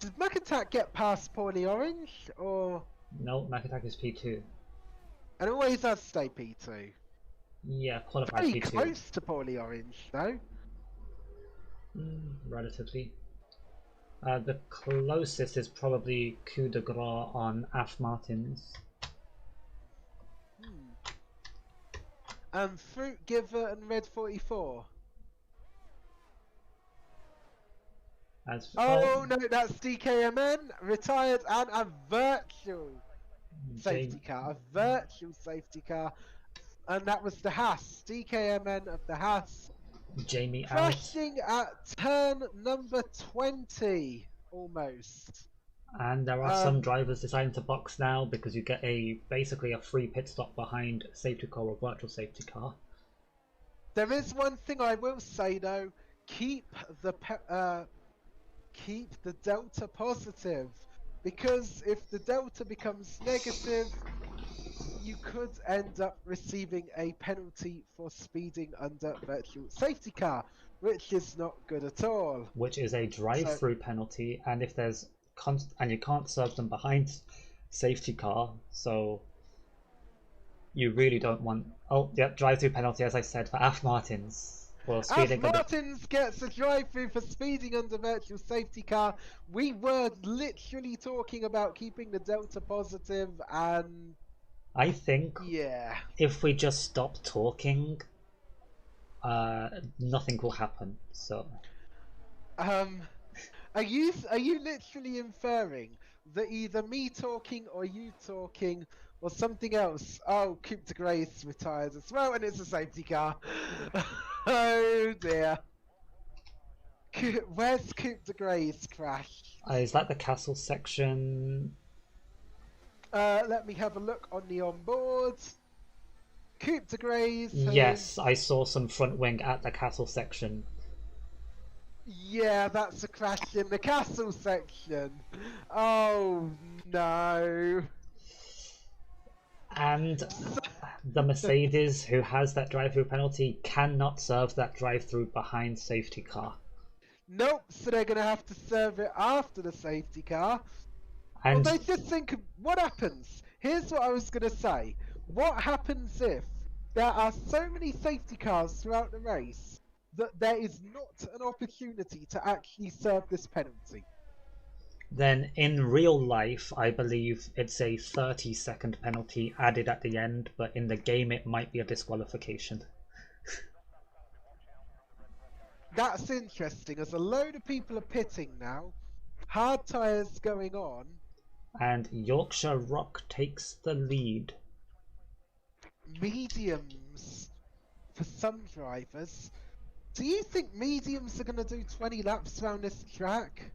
Did Mech Attack get past Poorly Orange, or... No, Mac Attack is P2. And always has stay P2. Yeah, qualified Pretty P2. close to Poorly Orange, though. Relatively. The closest is probably Coup de Gras on Af Martins. And Fruit Giver and Red 44. Oh no, that's DKMN, retired, and a virtual safety car. A virtual safety car. And that was the Haas. DKMN of the Haas. Jamie out. Crashing at turn number 20, almost. And there are some drivers deciding to box now because you get basically a free pit stop behind a safety car or virtual safety car. There is one thing I will say though: keep the delta positive, because if the delta becomes negative, you could end up receiving a penalty for speeding under virtual safety car, which is not good at all. Which is a drive-through penalty, and if there's and you can't serve them behind safety car, so you really don't want. Oh, yep, drive-through penalty, as I said, for Af Martins. Well, speeding Af Martins gets a drive-through for speeding under virtual safety car. We were literally talking about keeping the delta positive, and I think yeah, if we just stop talking, nothing will happen. So Are you literally inferring that either me talking or you talking or something else? Oh, Coupe de Grace retired as well, and it's a safety car. Oh dear. Where's Coupe de Grace crashed? is that the castle section? Let me have a look on the onboard. Coupe de Grace has... Yes, I saw some front wing at the castle section. Yeah, that's a crash in the castle section. Oh no. And the Mercedes, who has that drive-through penalty, cannot serve that drive-through behind safety car. Nope, so they're going to have to serve it after the safety car. And Although just think of what happens. Here's what I was going to say. What happens if there are so many safety cars throughout the race that there is not an opportunity to actually serve this penalty? then in real life, I believe it's a 30-second penalty added at the end, but in the game it might be a disqualification. That's interesting, as a load of people are pitting now. Hard tyres going on. And Yorkshire Rock takes the lead. Mediums for some drivers. Do you think mediums are going to do 20 laps around this track?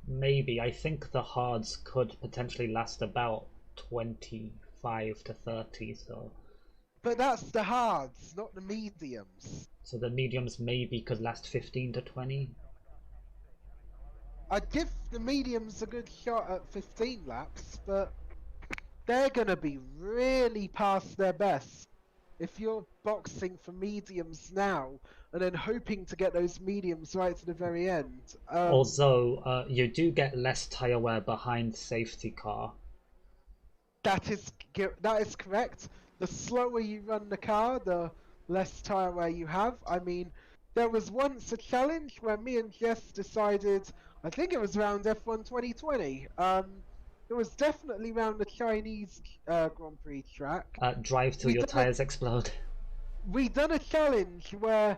Maybe. I think the hards could potentially last about 25 to 30, so... But that's the hards, not the mediums. So the mediums maybe could last 15 to 20? I'd give the mediums a good shot at 15 laps, but they're going to be really past their best if you're boxing for mediums now and then hoping to get those mediums right to the very end. Although you do get less tyre wear behind safety car. That is correct. The slower you run the car, the less tyre wear you have. I mean, there was once a challenge where me and Jess decided, I think it was around F1 2020, it was definitely around the Chinese Grand Prix track. Drive till your tyres explode. We done a challenge where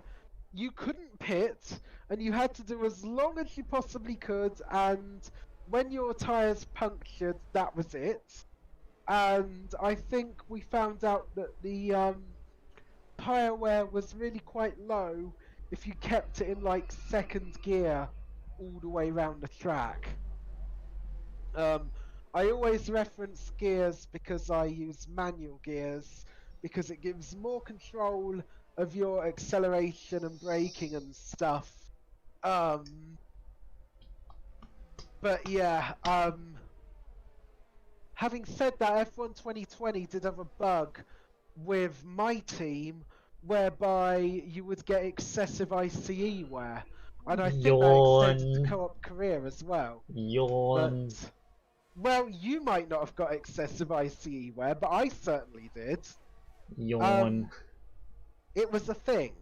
you couldn't pit and you had to do as long as you possibly could, and when your tyres punctured, that was it. And I think we found out that the tyre wear was really quite low if you kept it in like second gear all the way around the track. I always reference gears because I use manual gears because it gives more control of your acceleration and braking and stuff. But yeah, having said that, F1 2020 did have a bug with my team whereby you would get excessive ICE wear. And I think that extended to co-op career as well. Yawn. But, well, you might not have got excessive ICE wear, but I certainly did. Yawn. It was a thing.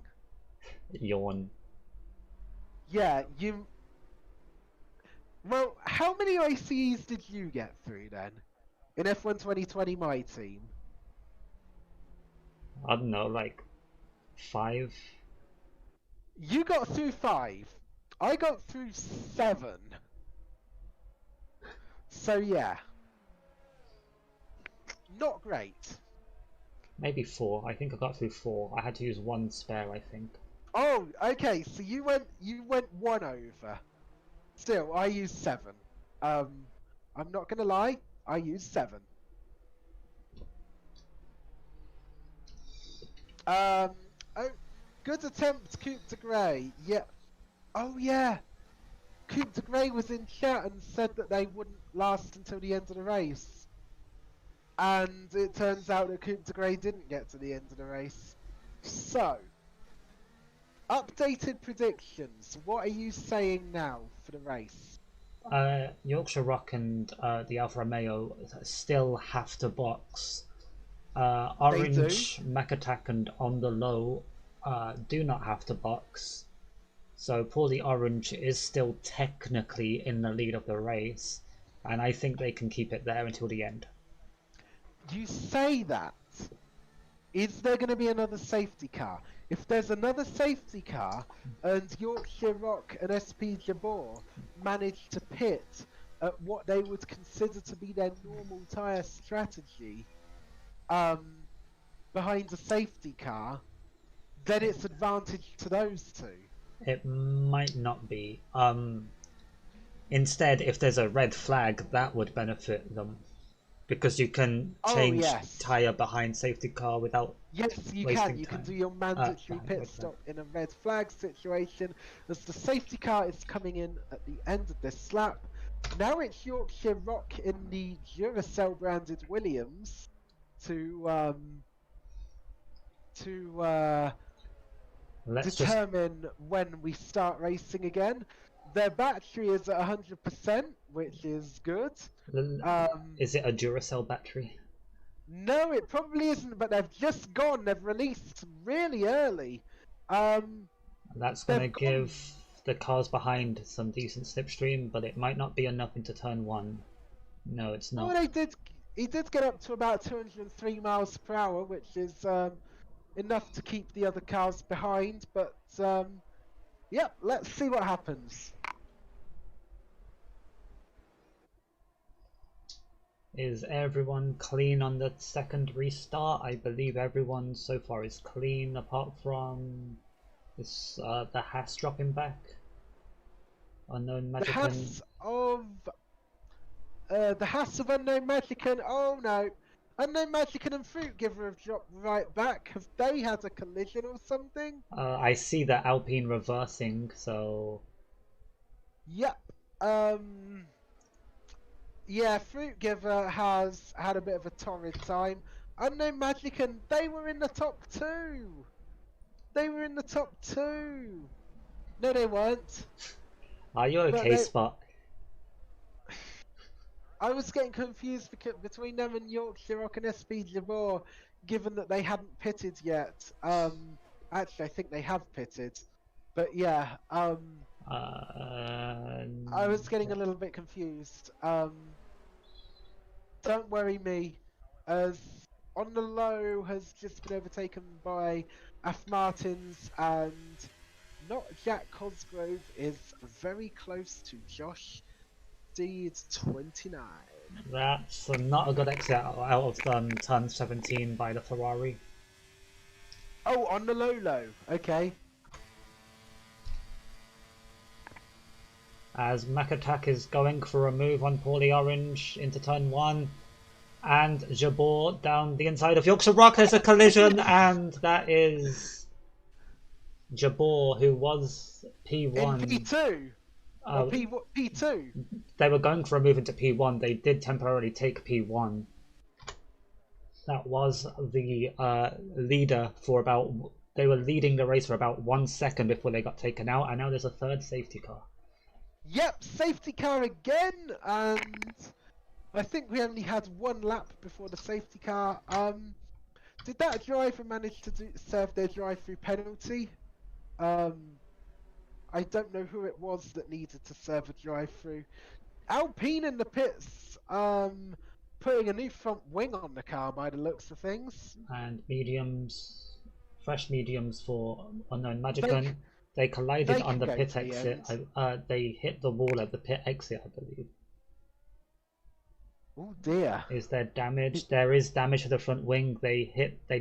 Yawn. Yeah, you... Well, how many ICEs did you get through then? In F1 2020, my team? I don't know, like 5? You got through 5. I got through 7. So yeah. Not great. Maybe 4. I think I got through 4. I had to use 1 spare, I think. Oh, okay, so you went 1 over. Still, I used 7. I'm not gonna lie, I used 7. Oh, good attempt, Coupe de Grey. Yeah. Oh yeah. Coupe de Grey was in chat and said that they wouldn't last until the end of the race. And it turns out that Coupe de Grey didn't get to the end of the race. So, updated predictions. What are you saying now for the race? Yorkshire Rock and the Alfa Romeo still have to box. Orange, Mech Attack and On the Low do not have to box. So Poorly Orange is still technically in the lead of the race, and I think they can keep it there until the end. You say that. Is there going to be another safety car? If there's another safety car and Yorkshire Rock and SP Jabor manage to pit at what they would consider to be their normal tyre strategy behind a safety car, then it's advantage to those two. It might not be. Instead, if there's a red flag, that would benefit them. Because you can change tyre behind safety car without you wasting can. You time. can do your mandatory pit stop in a red flag situation as the safety car is coming in at the end of this lap. Now it's Yorkshire Rock in the Duracell branded Williams to determine when we start racing again. Their battery is at 100%, which is good. Is it a Duracell battery? No, it probably isn't, but they've just gone. They've released really early. That's going to give the cars behind some decent slipstream, but it might not be enough into turn 1. No, it's not. Well, he did get up to about 203 miles per hour, which is enough to keep the other cars behind, but yep, let's see what happens. Is everyone clean on the second restart? I believe everyone so far is clean, apart from this the Haas dropping back. Unknown Magician. The Haas of Unknown Magician. Oh no, Unknown Magician and Fruit Giver have dropped right back. Have they had a collision or something? I see the Alpine reversing, so. Yep. Yeah, Fruit Giver has had a bit of a torrid time. Unknown Magician, they were in the top 2. They were in the top 2. No, they weren't. Are you okay, Spot? I was getting confused between them and Yorkshire Rock and SP Jabor, given that they hadn't pitted yet. Actually, I think they have pitted. But yeah, I was getting a little bit confused. Don't worry me, as On the Low has just been overtaken by Af Martins, and not Jack Cosgrove is very close to Josh Steed 29. That's not a good exit out of turn 17 by the Ferrari. Oh, on the low, okay. As Makatak is going for a move on Paulie Orange into turn 1, and Jabor down the inside of Yorkshire Rock. There's a collision, and that is Jabor, who was P1. In P2? P2? They were going for a move into P1. They did temporarily take P1. That was the leader for about... They were leading the race for about 1 second before they got taken out, and now there's a third safety car. Yep, safety car again, and I think we only had 1 lap before the safety car. Did that driver manage to serve their drive-through penalty? I don't know who it was that needed to serve a drive-through. Alpine in the pits, putting a new front wing on the car by the looks of things. And mediums, fresh mediums for Unknown Magician. They collided on the pit exit. They hit the wall at the pit exit, I believe. Oh dear. Is there damage? There is damage to the front wing. They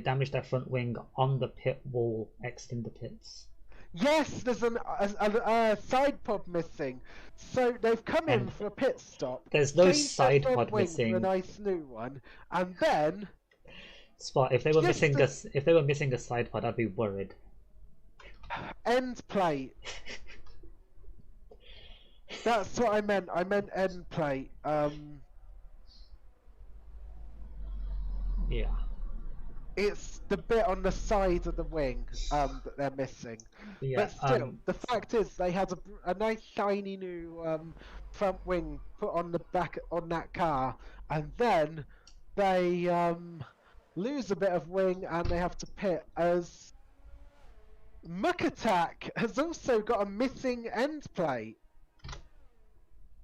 damaged their front wing on the pit wall, exiting the pits. Yes, there's a side pod missing. So they've come in for a pit stop. There's no side pod missing. For a nice new one, and then. Spot. If they were missing a side pod, I'd be worried. End plate. That's what I meant. I meant end plate. Yeah. It's the bit on the side of the wing that they're missing. Yeah, but still, the fact is they had a nice shiny new front wing put on the back on that car, and then they lose a bit of wing and they have to pit as Muck Attack has also got a missing end plate.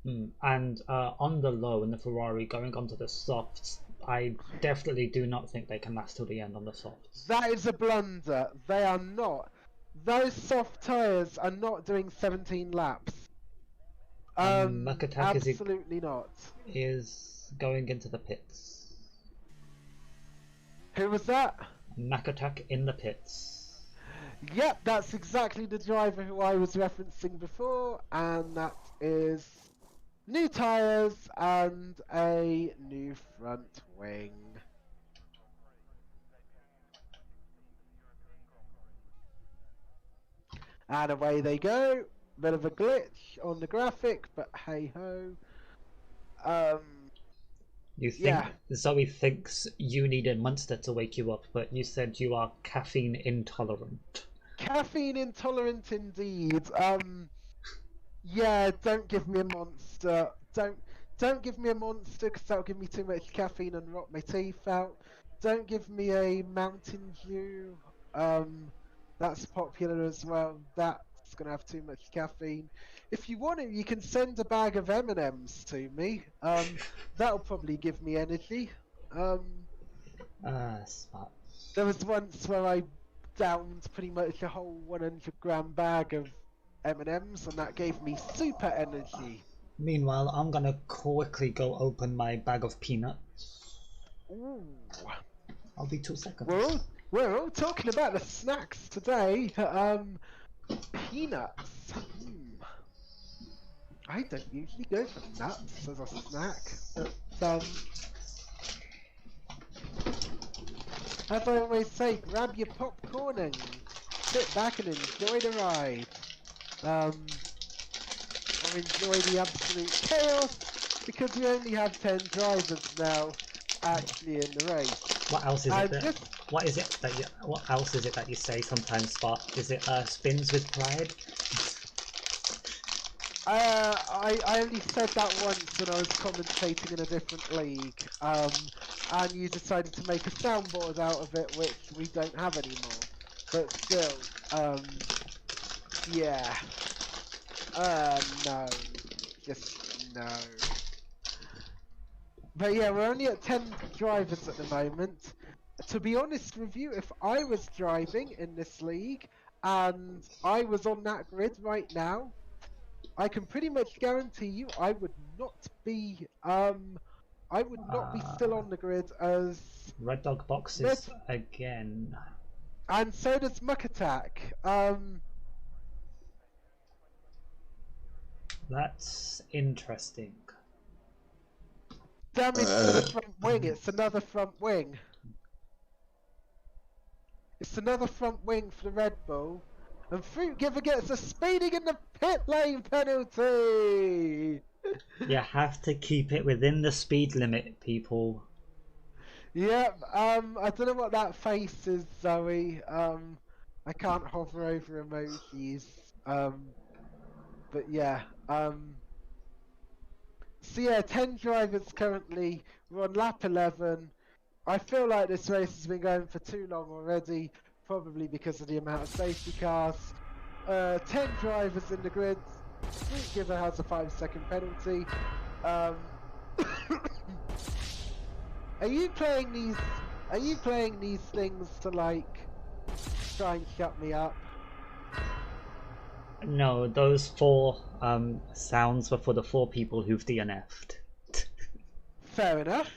And on the low in the Ferrari going onto the softs, I definitely do not think they can last till the end on the softs. That is a blunder. They are not. Those soft tyres are not doing 17 laps. Muck Absolutely not. is going into the pits. Who was that? Mac Attack in the pits. Yep, that's exactly the driver who I was referencing before, and that is new tyres and a new front wing. And away they go. Bit of a glitch on the graphic, but hey ho. You think Yeah. Zoe thinks you needed Munster to wake you up, but you said you are caffeine intolerant. Caffeine intolerant indeed. Yeah, don't give me a monster. Don't give me a monster because that'll give me too much caffeine and rot my teeth out. Don't give me a Mountain Dew. That's popular as well. That's gonna have too much caffeine. If you want it, you can send a bag of M&Ms to me. That'll probably give me energy. Smart. There was once where I downed pretty much a whole 100-gram bag of M&Ms, and that gave me super energy. Meanwhile, I'm gonna quickly go open my bag of peanuts. Ooh. I'll be 2 seconds. We're all talking about the snacks today. Peanuts. I don't usually go for nuts as a snack, but as I always say, grab your popcorn and sit back and enjoy the ride. Or enjoy the absolute chaos, because we only have 10 drivers now actually in the race. What else is it? What else is it that you say sometimes, Spot? Is it spins with pride? I only said that once when I was commentating in a different league, and you decided to make a soundboard out of it, which we don't have anymore. But still, yeah. No. Just no. But yeah, we're only at 10 drivers at the moment. To be honest with you, if I was driving in this league, and I was on that grid right now, I can pretty much guarantee you I would not be still on the grid as Red Dog boxes again. And so does Muck Attack. That's interesting. Damage to the front wing, it's another front wing. It's another front wing for the Red Bull. And Fruit Giver gets a speeding in the pit lane penalty! You have to keep it within the speed limit, people. Yep, I don't know what that face is, Zoe. I can't hover over emojis. But yeah, so yeah, 10 drivers currently. We're on lap 11. I feel like this race has been going for too long already, probably because of the amount of safety cars. 10 drivers in the grid. Fruit Giver has a 5-second penalty. Are you playing these things to like try and shut me up? No, those 4 sounds were for the 4 people who've DNF'd. Fair enough.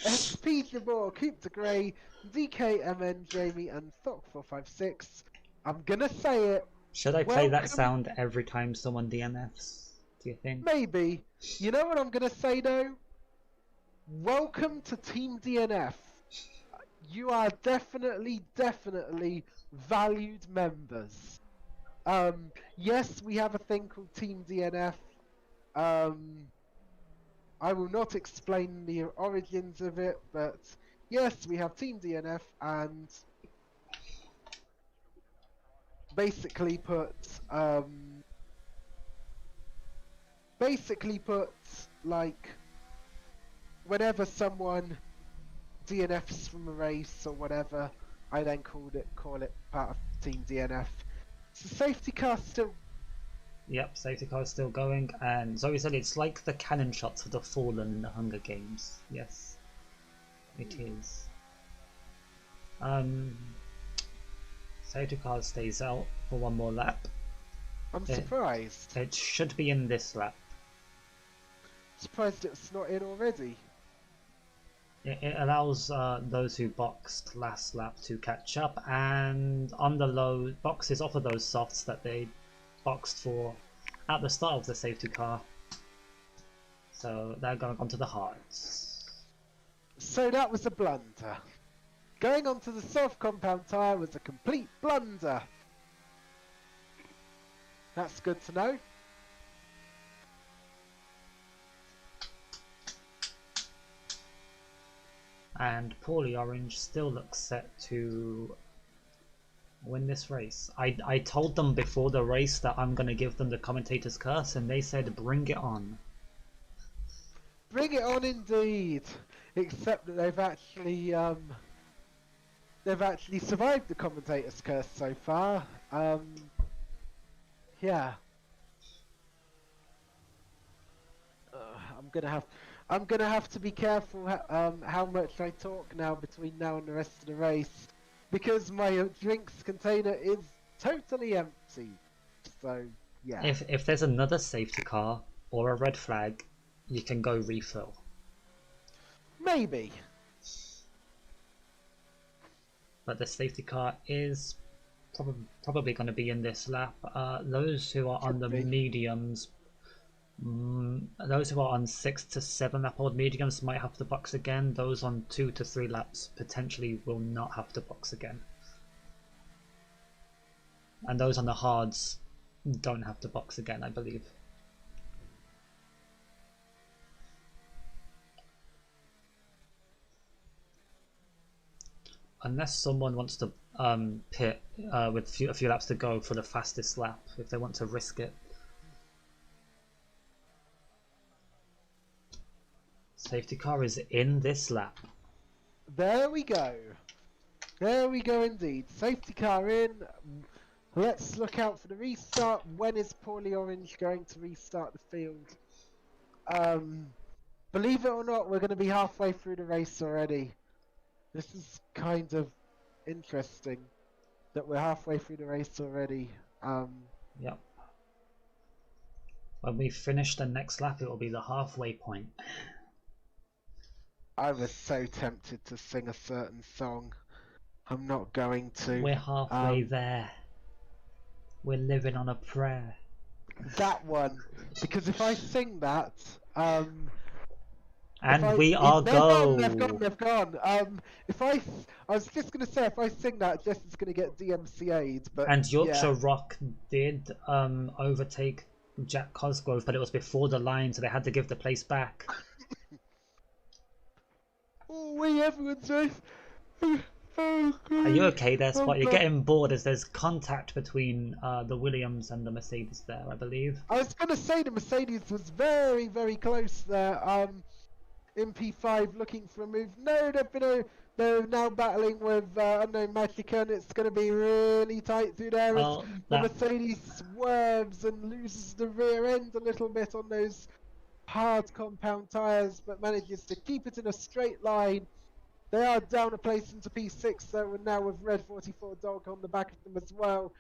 SP Jabor, Coop de Grey, DKMN, Jamie, and Thok456. I'm gonna say it. Should I play that sound every time someone DNFs? Do you think? Maybe. You know what I'm gonna say though? Welcome to Team DNF. You are definitely valued members. Yes, we have a thing called Team DNF. I will not explain the origins of it, but yes, we have Team DNF, and basically put like whenever someone DNFs from a race or whatever, I then call it part of Team DNF. So safety car still. Yep, safety car is still going, and Zoe said it's like the cannon shots of the Fallen in the Hunger Games. Yes. It is. Safety car stays out for one more lap. I'm surprised. It should be in this lap. Surprised it's not in already. It allows those who boxed last lap to catch up, and on the low boxes offer those softs that they boxed for at the start of the safety car. So they're going onto the hards. So that was a blunder. Going onto the soft compound tyre was a complete blunder. That's good to know. And Poorly Orange still looks set to win this race. I told them before the race that I'm going to give them the commentator's curse, and they said bring it on. Bring it on indeed. Except that they've actually survived the commentator's curse so far. Yeah. I'm gonna have to be careful how much I talk now between now and the rest of the race, because my drinks container is totally empty. So yeah. If there's another safety car or a red flag, you can go refill. Maybe. But the safety car is probably going to be in this lap. Those who are on the mediums, those who are on 6 to 7 lap old mediums might have to box again. Those on 2 to 3 laps potentially will not have to box again. And those on the hards don't have to box again, I believe. Unless someone wants to pit with a few laps to go for the fastest lap, if they want to risk it. Safety car is in this lap. There we go. There we go indeed. Safety car in. Let's look out for the restart. When is Poorly Orange going to restart the field? Believe it or not, we're going to be halfway through the race already. This is kind of interesting that we're halfway through the race already. Yep. When we finish the next lap, it will be the halfway point. I was so tempted to sing a certain song. I'm not going to. We're halfway there. We're living on a prayer. That one. Because if I sing that, we are go. They've gone. I was just gonna say, if I sing that, Jess is gonna get DMCA'd. But and Yorkshire yeah. Rock did overtake Jack Cosgrove, but it was before the line, so they had to give the place back. Oh, everyone's race. Are you okay there, Spot? You're getting bored as there's contact between the Williams and the Mercedes there, I believe. I was gonna say the Mercedes was very, very close there. In P5 looking for a move. No, they're now battling with Unknown Magica, and it's going to be really tight through there. The Mercedes swerves and loses the rear end a little bit on those hard compound tyres, but manages to keep it in a straight line. They are down a place into P6 though, and now with Red 44 Dog on the back of them as well.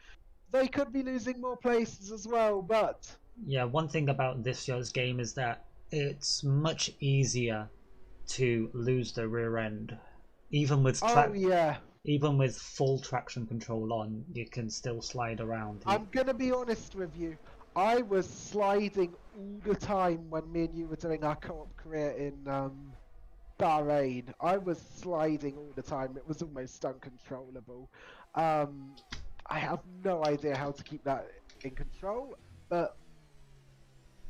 They could be losing more places as well, but... Yeah, one thing about this year's game is that it's much easier to lose the rear end. Even with even with full traction control on, you can still slide around. I'm gonna be honest with you. I was sliding all the time when me and you were doing our co-op career in Bahrain. I was sliding all the time. It was almost uncontrollable. I have no idea how to keep that in control, but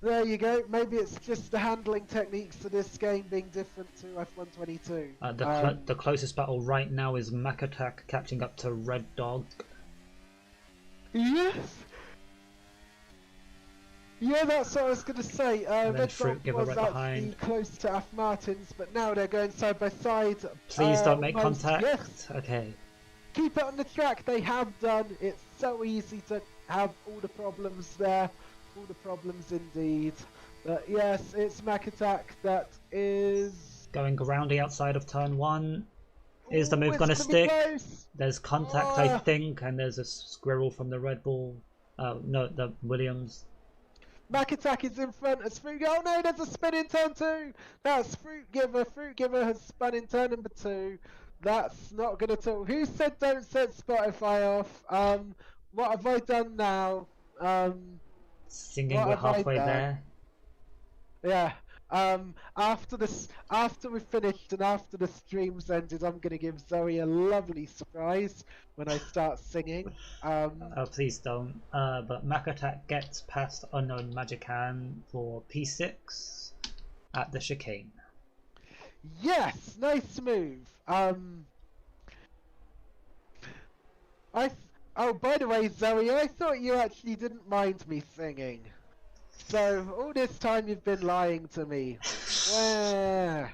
there you go. Maybe it's just the handling techniques of this game being different to F122. The closest battle right now is Mac Attack catching up to Red Dog. Yes. Yeah, that's what I was going to say. Red Dog was actually close to F Martins, but now they're going side by side. Please don't make contact. Yes. Okay. Keep it on the track. They have done. It's so easy to have all the problems there. All the problems indeed. But yes, it's Mac Attack that is Going around the outside of turn 1. Is the Ooh, move it's gonna be stick? close. There's contact, I Oh. think, and there's a squirrel from the Red Bull. No, the Williams. Mac Attack is in front as Fruit. Oh no, there's a spin in turn 2. That's Fruit Giver. Fruit Giver has spun in turn number 2. That's not good at all. Who said don't set Spotify off? What have I done now? Singing, What we're have I halfway done? there. Yeah. After we finished and after the streams ended, I'm gonna give Zoe a lovely surprise when I start singing. Please don't. But Mac Attack gets past Unknown Magican for P6 at the chicane. Yes, nice move. Oh, by the way, Zoe, I thought you actually didn't mind me singing. So all this time you've been lying to me. Where?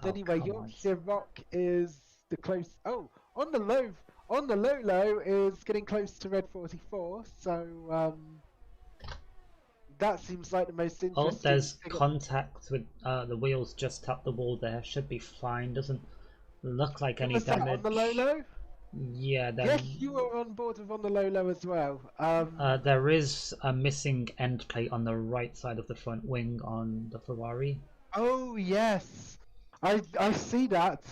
Anyway, Yorkshire Rock is the close. Oh, on the low is getting close to Red 44. So that seems like the most interesting. Oh, there's contact with the wheels just tapped the wall there. Should be fine. Doesn't look like any damage. On the low? Yeah, then... Yes, you were on board with on the low as well. There is a missing end plate on the right side of the front wing on the Ferrari. Oh yes, I see that.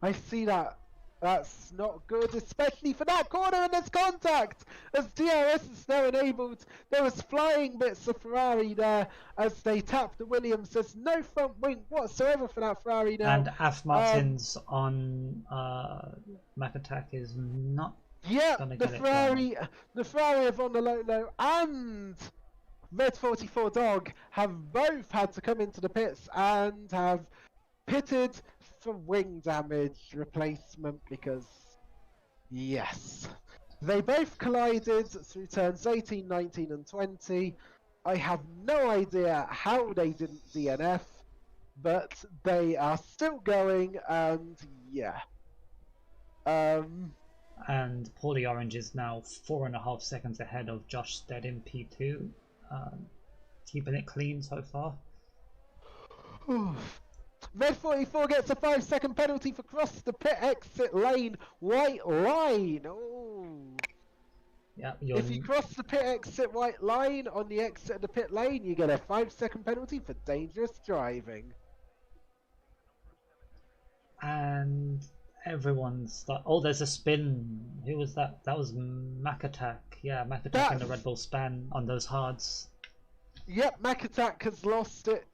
I see that. That's not good, especially for that corner, and there's contact as DRS is now enabled. There was flying bits of Ferrari there as they tap the Williams. There's no front wing whatsoever for that Ferrari now. And Af Martins on Mac Attack is not. Yeah, the Ferrari of on the low and Red 44 Dog have both had to come into the pits and have pitted for wing damage replacement because, yes, they both collided through turns 18, 19 and 20. I have no idea how they didn't DNF, but they are still going, and yeah. And Paulie Orange is now 4.5 seconds ahead of Josh Stead in P2. Keeping it clean so far. Red 44 gets a 5-second penalty for cross the pit exit lane, white line. Oh. Yeah, if you cross the pit exit white line on the exit of the pit lane, you get a 5-second penalty for dangerous driving. And everyone's... Oh, there's a spin. Who was that? That was Mac Attack. Yeah, Mac Attack in the Red Bull span on those hards. Yep, Mac Attack has lost it.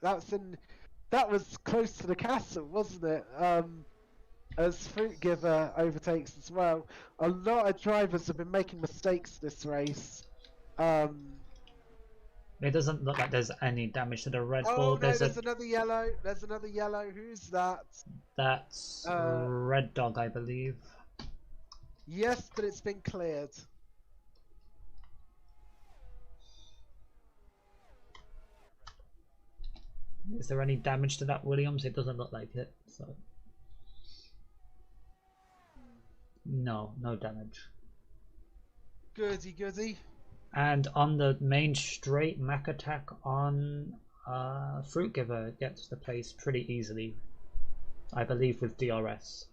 That was close to the castle, wasn't it? As Fruit Giver overtakes as well. A lot of drivers have been making mistakes this race. It doesn't look like there's any damage to the Red Bull. Oh no, there's another yellow. There's another yellow. Who's that? That's Red Dog, I believe. Yes, but it's been cleared. Is there any damage to that Williams? It doesn't look like it, so... No damage. Goody. And on the main straight, Mac Attack on Fruit Giver gets the place pretty easily. I believe with DRS.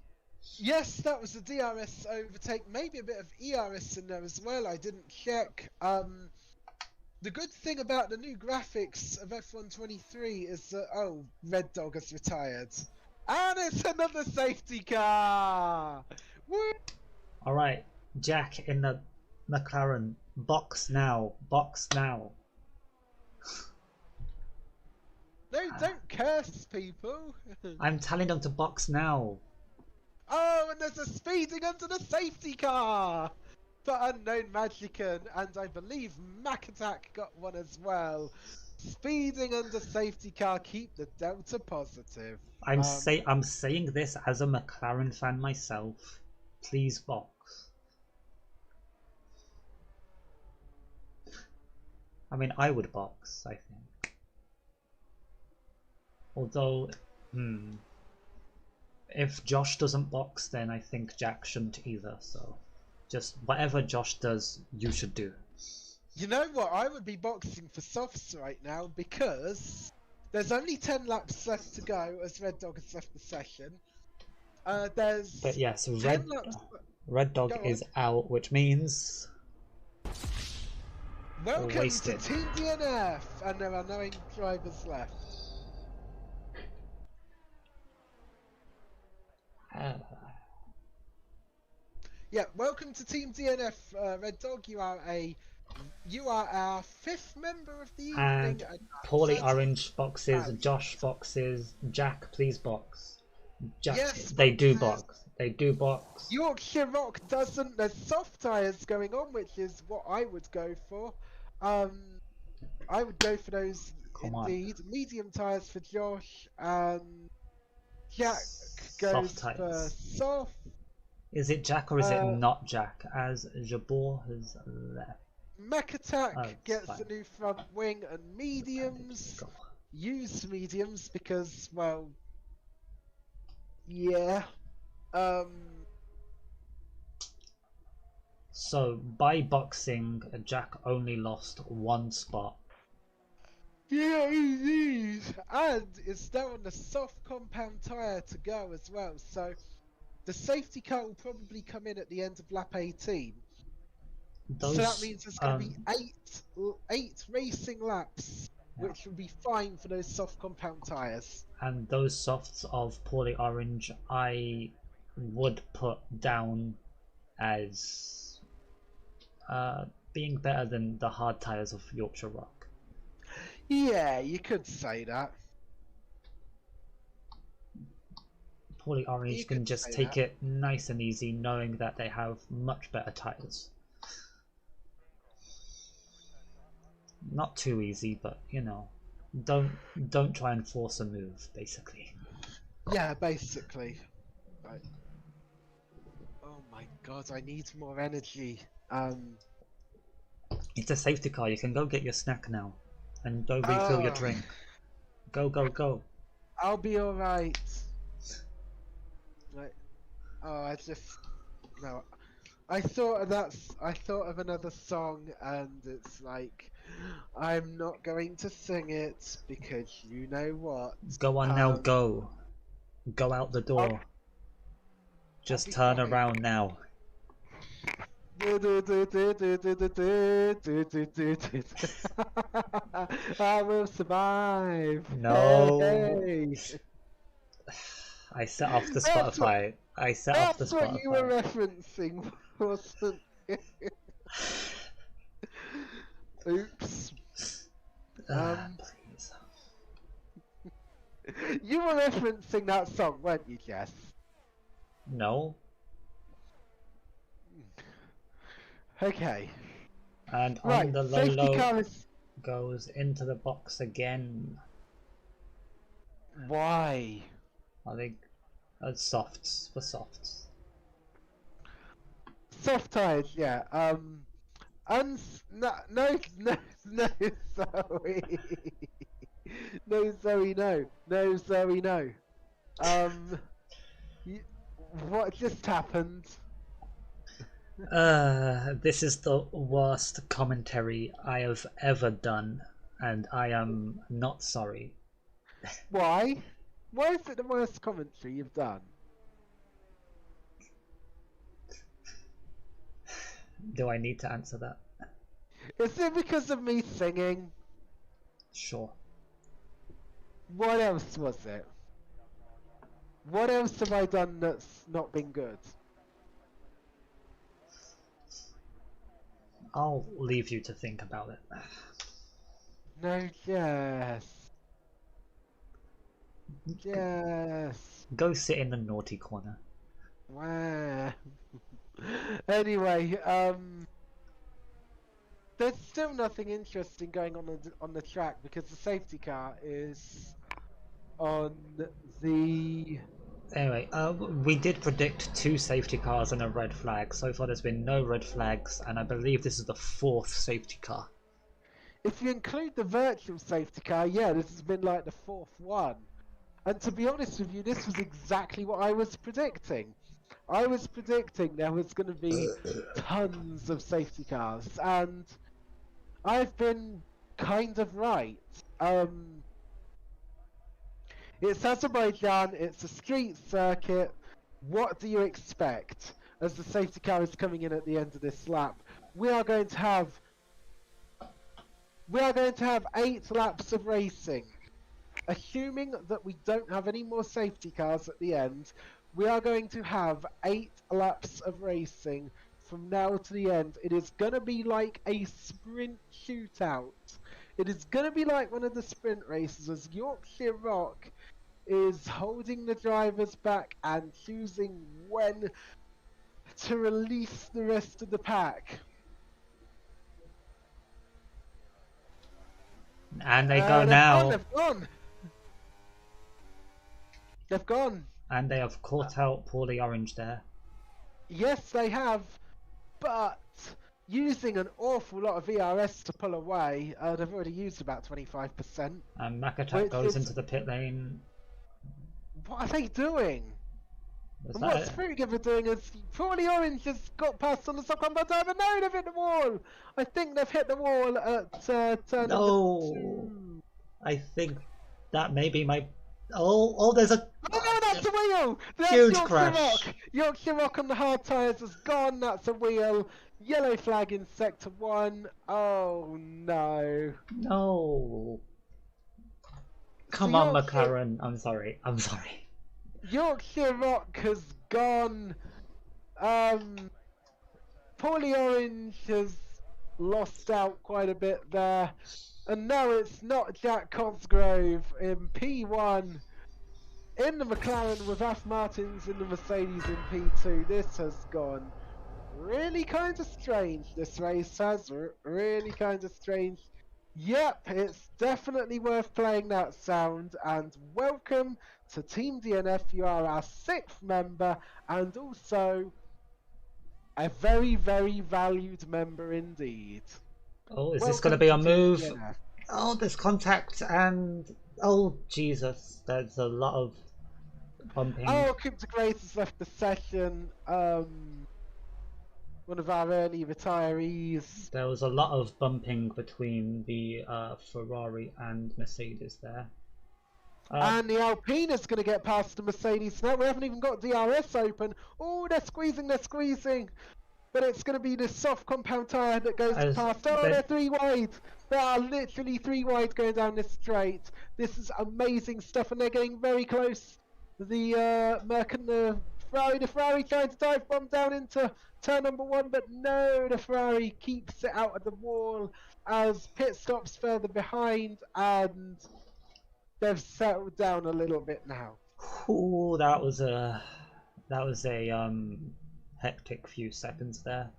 Yes, that was a DRS overtake. Maybe a bit of ERS in there as well. I didn't check. The good thing about the new graphics of F123 is that, oh, Red Dog has retired. And it's another safety car! Woo! Alright, Jack in the McLaren. Box now. Box now. No, don't curse people. I'm telling them to box now. Oh, and there's a speeding under the safety car! For Unknown Magican, and I believe Mac Attack got one as well. Speeding under safety car, keep the delta positive. I'm saying this as a McLaren fan myself. Please box. I mean, I would box, I think. Although, if Josh doesn't box, then I think Jack shouldn't either, so... Just whatever Josh does, you should do. You know what? I would be boxing for softs right now because There's only 10 laps left to go as Red Dog has left the session. There's But yes, 10 Red Dog Go is out, which means Welcome to wasted. Team DNF, and there are no drivers left. Yeah, welcome to Team DNF, Red Dog. You are our 5th member of the evening. And Paulie Orange boxes, Josh boxes, Jack please box. Jack, Yes, they do boxes. box. They do box. Yorkshire Rock doesn't. There's soft tyres going on, which is what I would go for. I would go for those indeed. Medium tyres for Josh, and Jack goes Soft for tyres. soft. Is it Jack or is it not Jack? As Jabor has left. Mech Attack gets fine. the new front wing and mediums. Use mediums because, well, yeah. So by boxing, Jack only lost 1 spot. Yeah, indeed. And it's now on the soft compound tyre to go as well. So the safety car will probably come in at the end of lap 18. So that means there's going to be eight racing laps, which will be fine for those soft compound tyres. And those softs of Paulie Orange, I would put down as being better than the hard tyres of Yorkshire Rock. Yeah, you could say that. Paulie Orange can just take it nice and easy, knowing that they have much better tyres. Not too easy, but you know, don't try and force a move, basically. Yeah, basically. Right. Oh my god, I need more energy. It's a safety car. You can go get your snack now, and go refill your drink. Go, go, go. I'll be all right. Right. Oh, no. I thought of another song, and it's like, I'm not going to sing it because you know what. Go on now, go. Go out the door. Just turn around now. I will survive. No. Hey. I set off the Spotify. That's what you were referencing, wasn't it? Oops. Please. You were referencing that song, weren't you, Jess? No. Okay. And on the low goes into the box again. Why? I think softs for softs. Soft tires, yeah. No, Zoe. No, Zoe, no. No, Zoe, no. What just happened? This is the worst commentary I have ever done, and I am not sorry. Why? Why is it the worst commentary you've done? Do I need to answer that? Is it because of me singing? Sure. What else was it? What else have I done that's not been good? I'll leave you to think about it. No, yes. Yes. Go sit in the naughty corner. Wow. Anyway, there's still nothing interesting going on the track because the safety car is on the. Anyway, we did predict 2 safety cars and a red flag. So far there's been no red flags, and I believe this is the 4th safety car. If you include the virtual safety car, yeah, this has been like the 4th one. And to be honest with you, this was exactly what I was predicting. I was predicting there was going to be tons of safety cars, and I've been kind of right. It's Azerbaijan, it's a street circuit. What do you expect as the safety car is coming in at the end of this lap? We are going to have 8 laps of racing. Assuming that we don't have any more safety cars at the end, we are going to have 8 laps of racing from now to the end. It is going to be like a sprint shootout. It is going to be like one of the sprint races as Yorkshire Rock is holding the drivers back and choosing when to release the rest of the pack. And they go now. They've gone. They've gone. And they have caught out Paulie Orange there. Yes, they have, but using an awful lot of ERS to pull away. They've already used about 25%. And Makatak goes into the pit lane. What are they doing? Was And that what it? Spriggan are doing is Paulie Orange has got past on the stop combat time, and no, they've hit the wall. I think they've hit the wall at turn No. number 2. I think that may be my... Oh, there's a... Oh no, that's a wheel! That's Huge Yorkshire crash. Rock. Yorkshire Rock on the hard tyres has gone, that's a wheel. Yellow flag in sector 1. Oh no. No. Come So on, Yorkshire- McLaren. I'm sorry. Yorkshire Rock has gone. Paulie Orange has lost out quite a bit there. And now it's not Jack Cosgrove in P1 in the McLaren with F. Martins in the Mercedes in P2. This has gone really kind of strange. This race has really kind of strange. Yep, it's definitely worth playing that sound. And welcome to Team DNF. You are our 6th member and also a very, very valued member indeed. Oh, is this going to be a Welcome to Team move? DNF. Oh, there's contact and... Oh, Jesus. There's a lot of bumping. Oh, Crypto Grace has left the session. One of our early retirees. There was a lot of bumping between the Ferrari and Mercedes there. And the Alpine is going to get past the Mercedes now. We haven't even got DRS open. Oh, they're squeezing. But it's going to be the soft compound tyre that goes past. Oh, they're 3 wide. They are literally 3 wide going down this straight. This is amazing stuff, and they're getting very close. The Merc and the Ferrari trying to dive bomb down into turn number 1, but no, the Ferrari keeps it out of the wall as pit stops further behind, and they've settled down a little bit now. Ooh, that was a hectic few seconds there.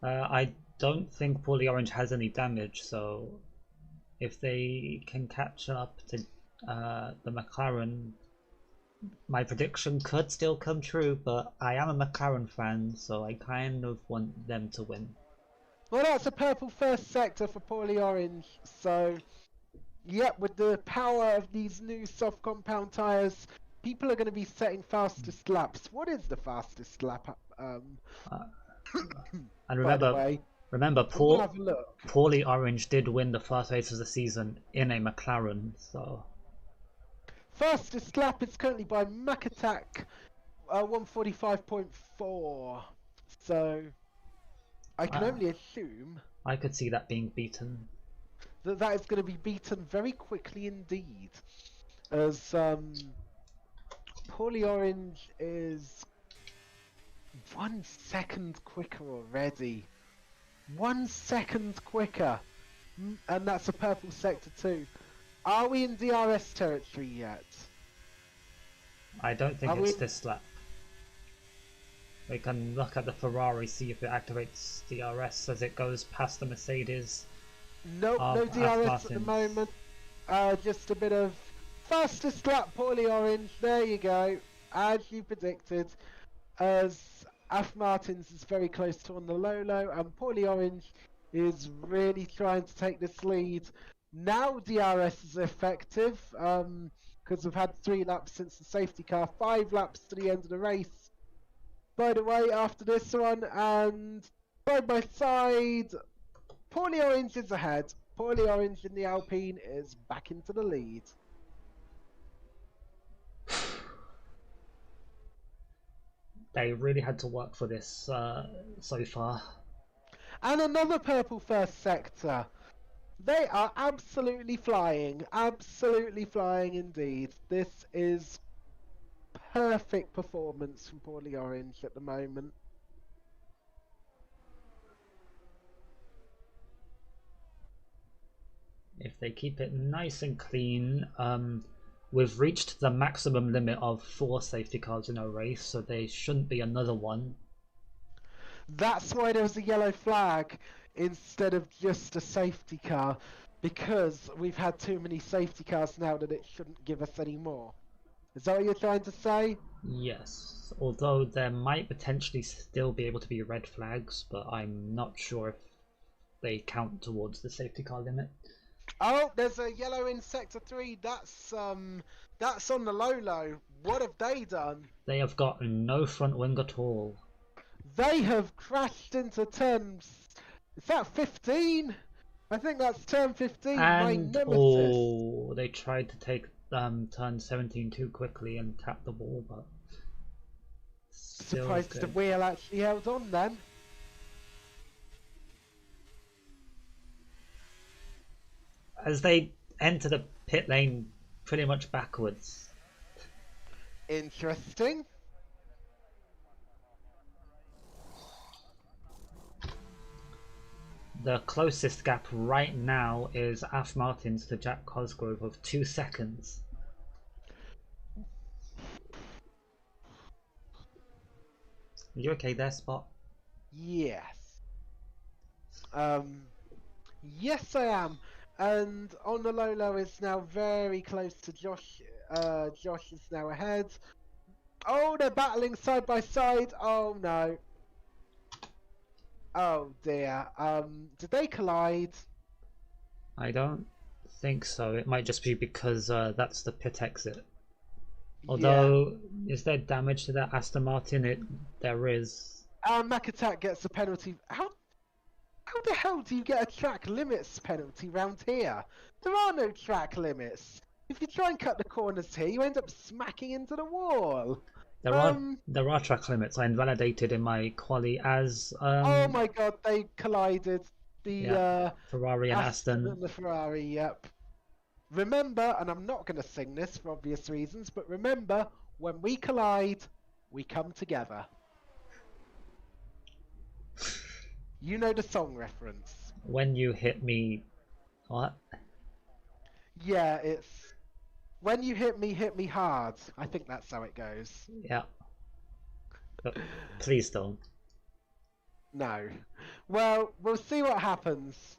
I don't think Paulie Orange has any damage, so if they can catch up to the McLaren, my prediction could still come true, but I am a McLaren fan, so I kind of want them to win. Well, that's a purple first sector for Paulie Orange, so yep, with the power of these new soft compound tyres, people are going to be setting fastest laps. What is the fastest lap? And remember, we'll have a look. Paulie Orange did win the first race of the season in a McLaren, so... Fastest lap is currently by Makatak, 145.4. So I can only assume I could see that being beaten. that is going to be beaten very quickly indeed, as Paulie Orange is 1 second quicker already. 1 second quicker, and that's a purple sector too. Are we in DRS territory yet? I don't think it's this lap. We can look at the Ferrari, see if it activates DRS as it goes past the Mercedes. Nope, no DRS at the moment. Just a bit of fastest lap, Paulie Orange. There you go, as you predicted. As Af Martins is very close to on the low, and Paulie Orange is really trying to take this lead. Now DRS is effective, because we've had 3 laps since the safety car, 5 laps to the end of the race. By the way, after this one, and side by side, Paulie Orange is ahead. Paulie Orange in the Alpine is back into the lead. They really had to work for this so far. And another purple first sector. They are absolutely flying indeed. This is perfect performance from Poorly Orange at the moment. If they keep it nice and clean, we've reached the maximum limit of 4 safety cars in a race, so there shouldn't be another one. That's why there was a yellow flag instead of just a safety car, because we've had too many safety cars now that it shouldn't give us any more. Is that what you're trying to say? Yes, although there might potentially still be able to be red flags, but I'm not sure if they count towards the safety car limit. Oh, there's a yellow in sector 3. That's on the low. What have they done? They have got no front wing at all. They have crashed into turns. Is that 15? I think that's turn 15. My And nemesis. oh, they tried to take turn 17 too quickly and tap the wall, but still Surprised good. the wheel actually held on then. As they enter the pit lane pretty much backwards. Interesting. The closest gap right now is Af Martins to Jack Cosgrove of 2 seconds. Are you okay there, Spot? Yes. Yes, I am. And on the low is now very close to Josh. Josh is now ahead. Oh, they're battling side by side. Oh no. Oh dear. Did they collide? I don't think so. It might just be because that's the pit exit. Although, is there damage to that Aston Martin? There is. Makatak gets a penalty. How the hell do you get a track limits penalty round here? There are no track limits. If you try and cut the corners here, you end up smacking into the wall. There are track limits. I invalidated in my quali as. Oh my god, they collided. The Ferrari and Aston. And the Ferrari, yep. Remember, and I'm not going to sing this for obvious reasons, but remember, when we collide, we come together. You know the song reference. When you hit me... What? Yeah, it's... When you hit me hard. I think that's how it goes. Yeah. But please don't. No. Well, we'll see what happens.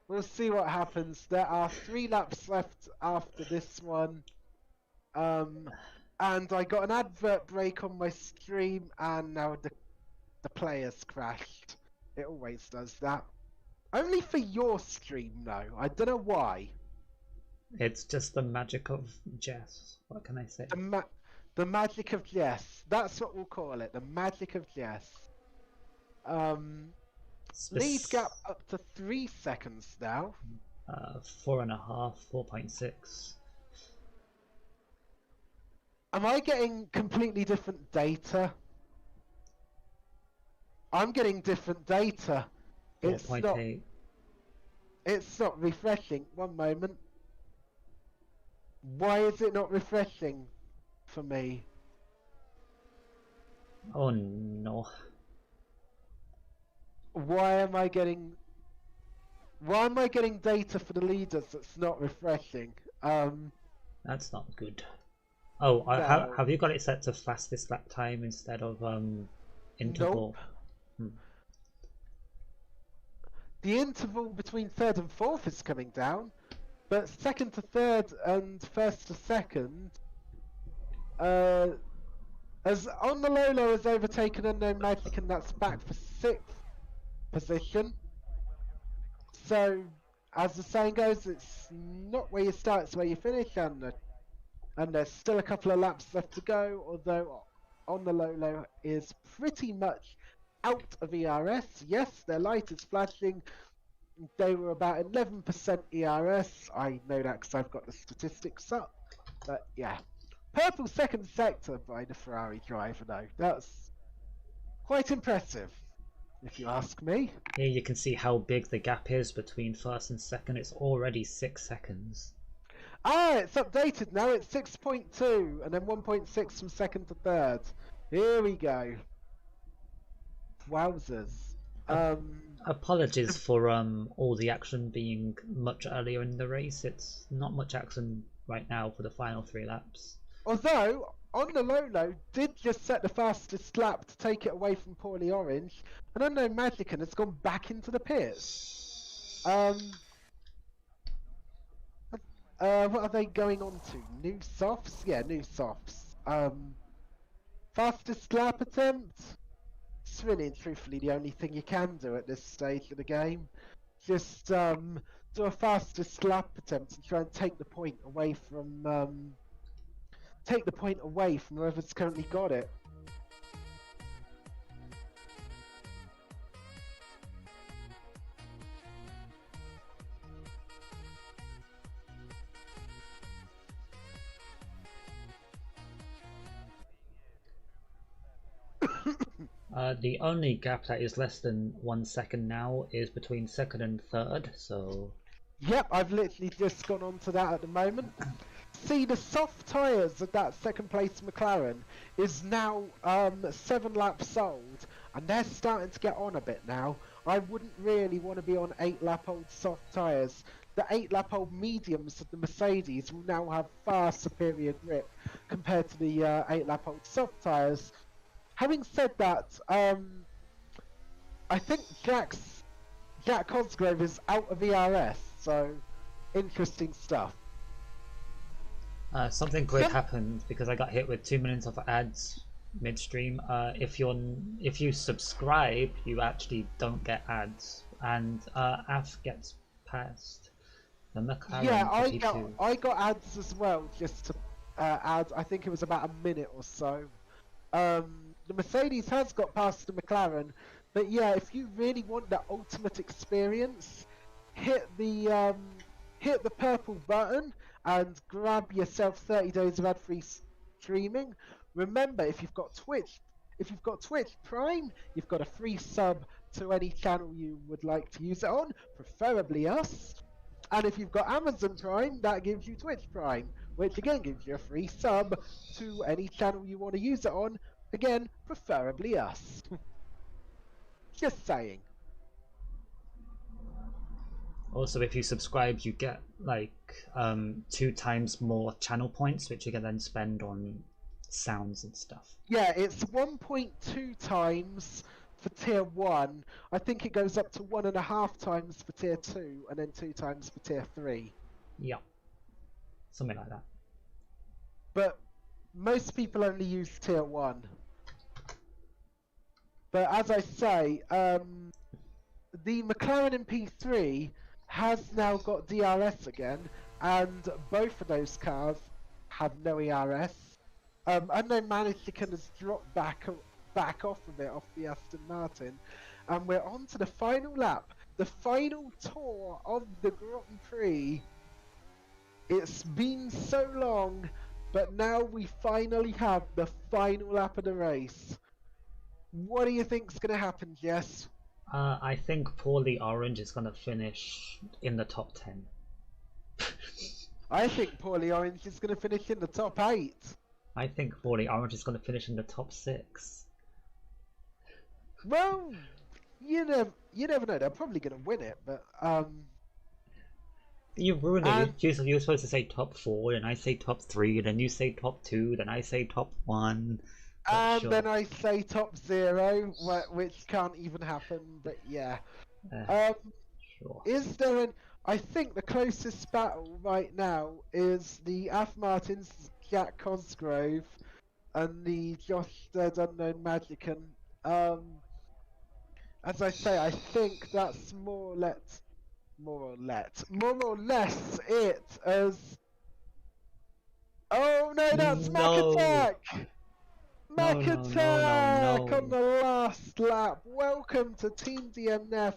We'll see what happens. There are 3 laps left after this one. And I got an advert break on my stream, and now the player's crashed. It always does that. Only for your stream, though. I don't know why. It's just the magic of Jess. What can I say? The magic of Jess. That's what we'll call it. The magic of Jess. Lead gap up to 3 seconds now. 4.5, 4.6. Am I getting completely different data? I'm getting different data. 4.8. It's not refreshing. One moment. Why is it not refreshing for me? Oh no. Why am I getting data for the leaders that's not refreshing? That's not good. Oh, No. have you got it set to fastest lap time instead of interval? Nope. The interval between 3rd and 4th is coming down, but 2nd to 3rd and 1st to 2nd, as on the low has overtaken Unknown Magic, and that's back for 6th position. So, as the saying goes, it's not where you start, it's where you finish, and there's still a couple of laps left to go, although on the low is pretty much out of ERS. Yes, their light is flashing. They were about 11% ERS. I know that because I've got the statistics up. But yeah, purple 2nd sector by the Ferrari driver though. Quite impressive, if you ask me. Here you can see how big the gap is between first and second. It's already 6 seconds. Ah, it's updated now. It's 6.2 and then 1.6 from second to third. Here we go. Wowzers. Apologies for all the action being much earlier in the race. It's not much action right now for the final 3 laps. Although, on the low, did just set the fastest lap to take it away from Poorly Orange. And Unknown Magician has gone back into the pits. What are they going on to? New softs? Yeah, new softs. Fastest lap attempt? It's really and truthfully the only thing you can do at this stage of the game. Just do a fastest lap attempt and try and take the point away from whoever's currently got it. The only gap that is less than 1 second now is between second and third, so... Yep, I've literally just gone on to that at the moment. See, the soft tyres of that second place McLaren is now 7 laps old, and they're starting to get on a bit now. I wouldn't really want to be on 8-lap-old soft tyres. The 8-lap-old mediums of the Mercedes will now have far superior grip compared to the 8-lap-old soft tyres. Having said that, I think Jack Cosgrove is out of ERS, so interesting stuff. Something quick happened because I got hit with 2 minutes of ads midstream. If you subscribe, you actually don't get ads, and AF gets passed. The McLaren Yeah, 52. I got ads as well, just to add. I think it was about a minute or so. The Mercedes has got past the McLaren, but yeah, if you really want the ultimate experience, hit the purple button and grab yourself 30 days of ad-free streaming. Remember, if you've got Twitch Prime, you've got a free sub to any channel you would like to use it on, preferably us. And if you've got Amazon Prime, that gives you Twitch Prime, which again gives you a free sub to any channel you want to use it on. Again, preferably us. Just saying. Also, if you subscribe, you get like 2 times more channel points, which you can then spend on sounds and stuff. Yeah, it's 1.2 times for tier 1. I think it goes up to 1.5 times for tier 2, and then 2 times for tier 3. Yeah, something like that. But most people only use tier 1. But as I say, the McLaren MP3 has now got DRS again, and both of those cars have no ERS. Unknown Management has dropped back off of it, off the Aston Martin, and we're on to the final lap, the final tour of the Grand Prix. It's been so long, but now we finally have the final lap of the race. What do you think's going to happen, Jess? I think Poorly Orange is going to finish in the top 10. I think Poorly Orange is going to finish in the top 8. I think Poorly Orange is going to finish in the top 6. Well, you never know. They're probably going to win it, but You ruined it. You were supposed to say top 4, then I say top 3, then you say top 2, then I say top 1. And sure. then I say top 0, which can't even happen, but yeah. Sure. Is there an... I think the closest battle right now is the Af Martins, Jack Cosgrove, and the Josh Dead Unknown Magician. As I say, I think that's more or less it as... Oh no, that's Mac Attack! Mac Attack on the last lap. Welcome to Team DNF.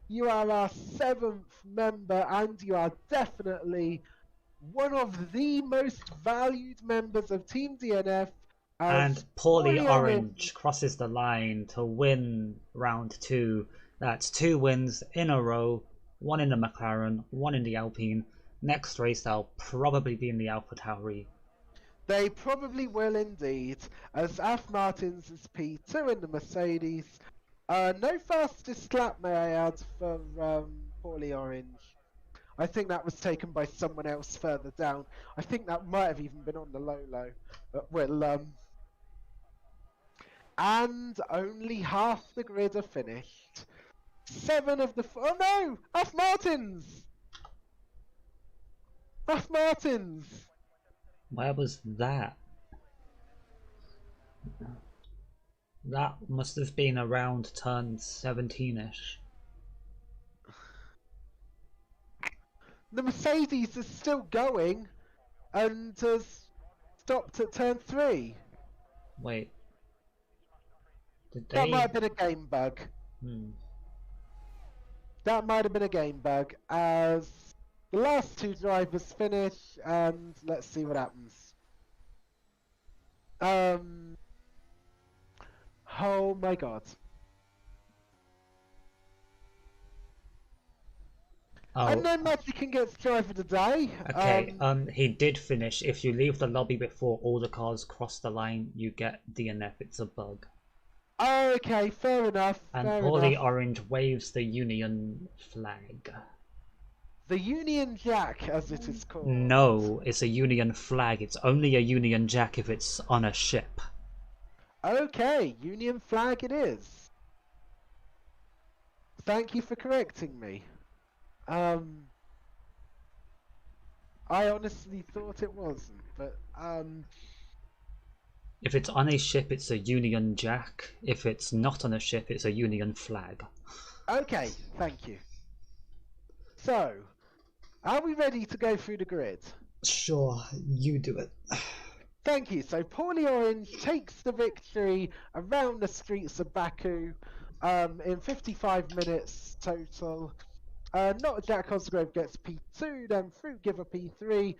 You are our 7th member, and you are definitely one of the most valued members of Team DNF. And Poorly Orange crosses the line to win round 2. That's 2 wins in a row, 1 in the McLaren, 1 in the Alpine. Next race they'll probably be in the AlphaTauri. They probably will indeed, as Af Martins is P2 in the Mercedes. No fastest lap, may I add, for Poorly Orange. I think that was taken by someone else further down. I think that might have even been on the Lolo. But we'll, and only half the grid are finished. 7 of the... Oh no! Af Martins! Af Martins! Where was that? That must have been around turn 17-ish. The Mercedes is still going and has stopped at turn 3. Wait. Did That they... might have been a game bug. That might have been a game bug, as the last 2 drivers finish, and let's see what happens. Oh my god. Oh. And then Magicking gets driver today. Okay, he did finish. If you leave the lobby before all the cars cross the line, you get DNF. It's a bug. Okay, fair enough. And fair Poorly enough. Orange waves the Union flag. The Union Jack, as it is called. No, it's a Union flag. It's only a Union Jack if it's on a ship. Okay, Union flag it is. Thank you for correcting me. I honestly thought it wasn't, but If it's on a ship, it's a Union Jack. If it's not on a ship, it's a Union flag. okay, thank you. So, are we ready to go through the grid? Sure, you do it. Thank you. So, Poorly Orange takes the victory around the streets of Baku in 55 minutes total. Not Jack Cosgrove gets P2, then Fruitgiver P3.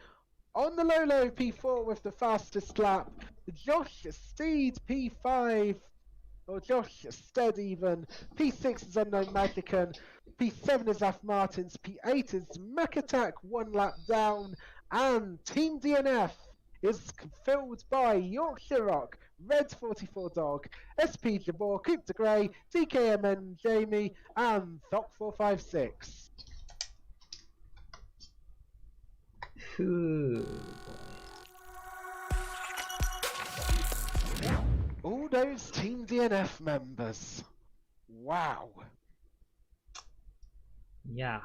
On the Lolo P4 with the fastest lap, Josh Steed P5, or Josh Stead even. P6 is Unknown Magican. P7 is Af Martins. P8 is Mac Attack, 1 lap down. And Team DNF is filled by Yorkshire Rock, Red 44 Dog, SP Jabor, Coupe de Grey, DKMN Jamie, and Thok 456. All those Team DNF members. Wow. Yeah.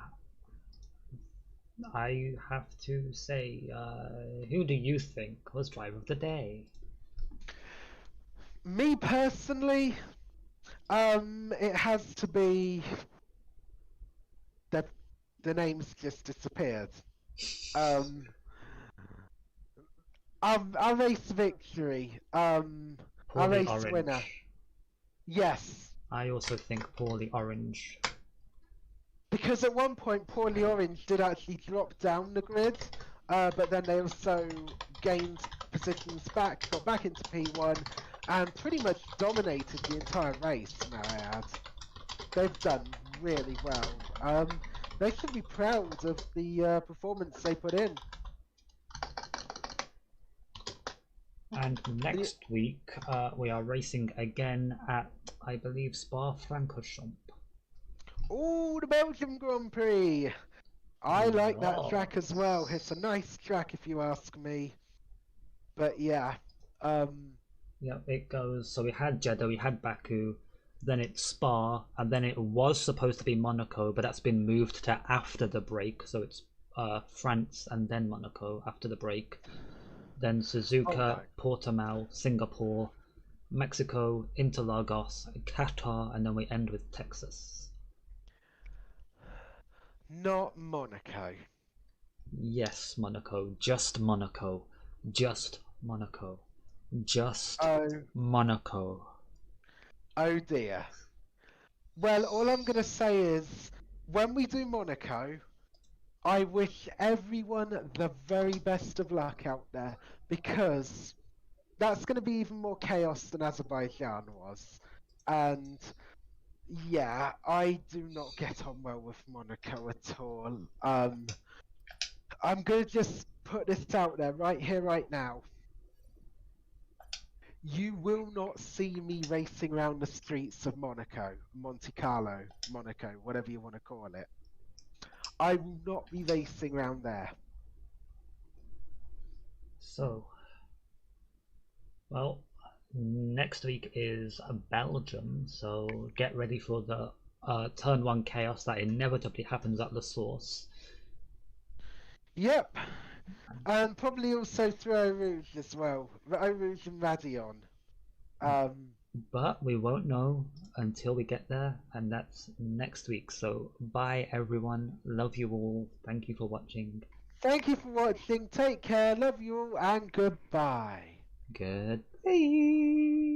I have to say, who do you think was driver of the day? Me personally, it has to be the names just disappeared. Our race victory, our Poorly race Orange. winner. Yes, I also think Poorly Orange. because at one point Poorly Orange did actually drop down the grid, but then they also gained positions back, got back into P1, and pretty much dominated the entire race, may I add. They've done really well. They should be proud of the performance they put in. And next week, we are racing again at, I believe, Spa-Francorchamps. Oh, the Belgium Grand Prix! I like that Yes. track as well. It's a nice track if you ask me. But yeah, Yeah, it goes. So we had Jeddah, we had Baku, then it's Spa, and then it was supposed to be Monaco, but that's been moved to after the break. So it's France and then Monaco after the break. Then Suzuka, Okay. Portimao, Singapore, Mexico, Interlagos, Qatar, and then we end with Texas. not Monaco. Yes, Monaco. Just Monaco. Just Monaco. Just Monaco. Oh dear. Well, all I'm going to say is, when we do Monaco, I wish everyone the very best of luck out there, because that's going to be even more chaos than Azerbaijan was. And yeah, I do not get on well with Monaco at all. I'm going to just put this out there right here, right now. You will not see me racing around the streets of Monaco, Monte Carlo, Monaco, whatever you want to call it. I will not be racing around there. So, well, next week is Belgium, so get ready for the turn 1 chaos that inevitably happens at the source. Yep. And probably also through Eau Rouge as well. Eau Rouge and Radion. But we won't know until we get there, and that's next week. So bye everyone. Love you all. Thank you for watching. Thank you for watching. Take care. Love you all and goodbye. Goodbye.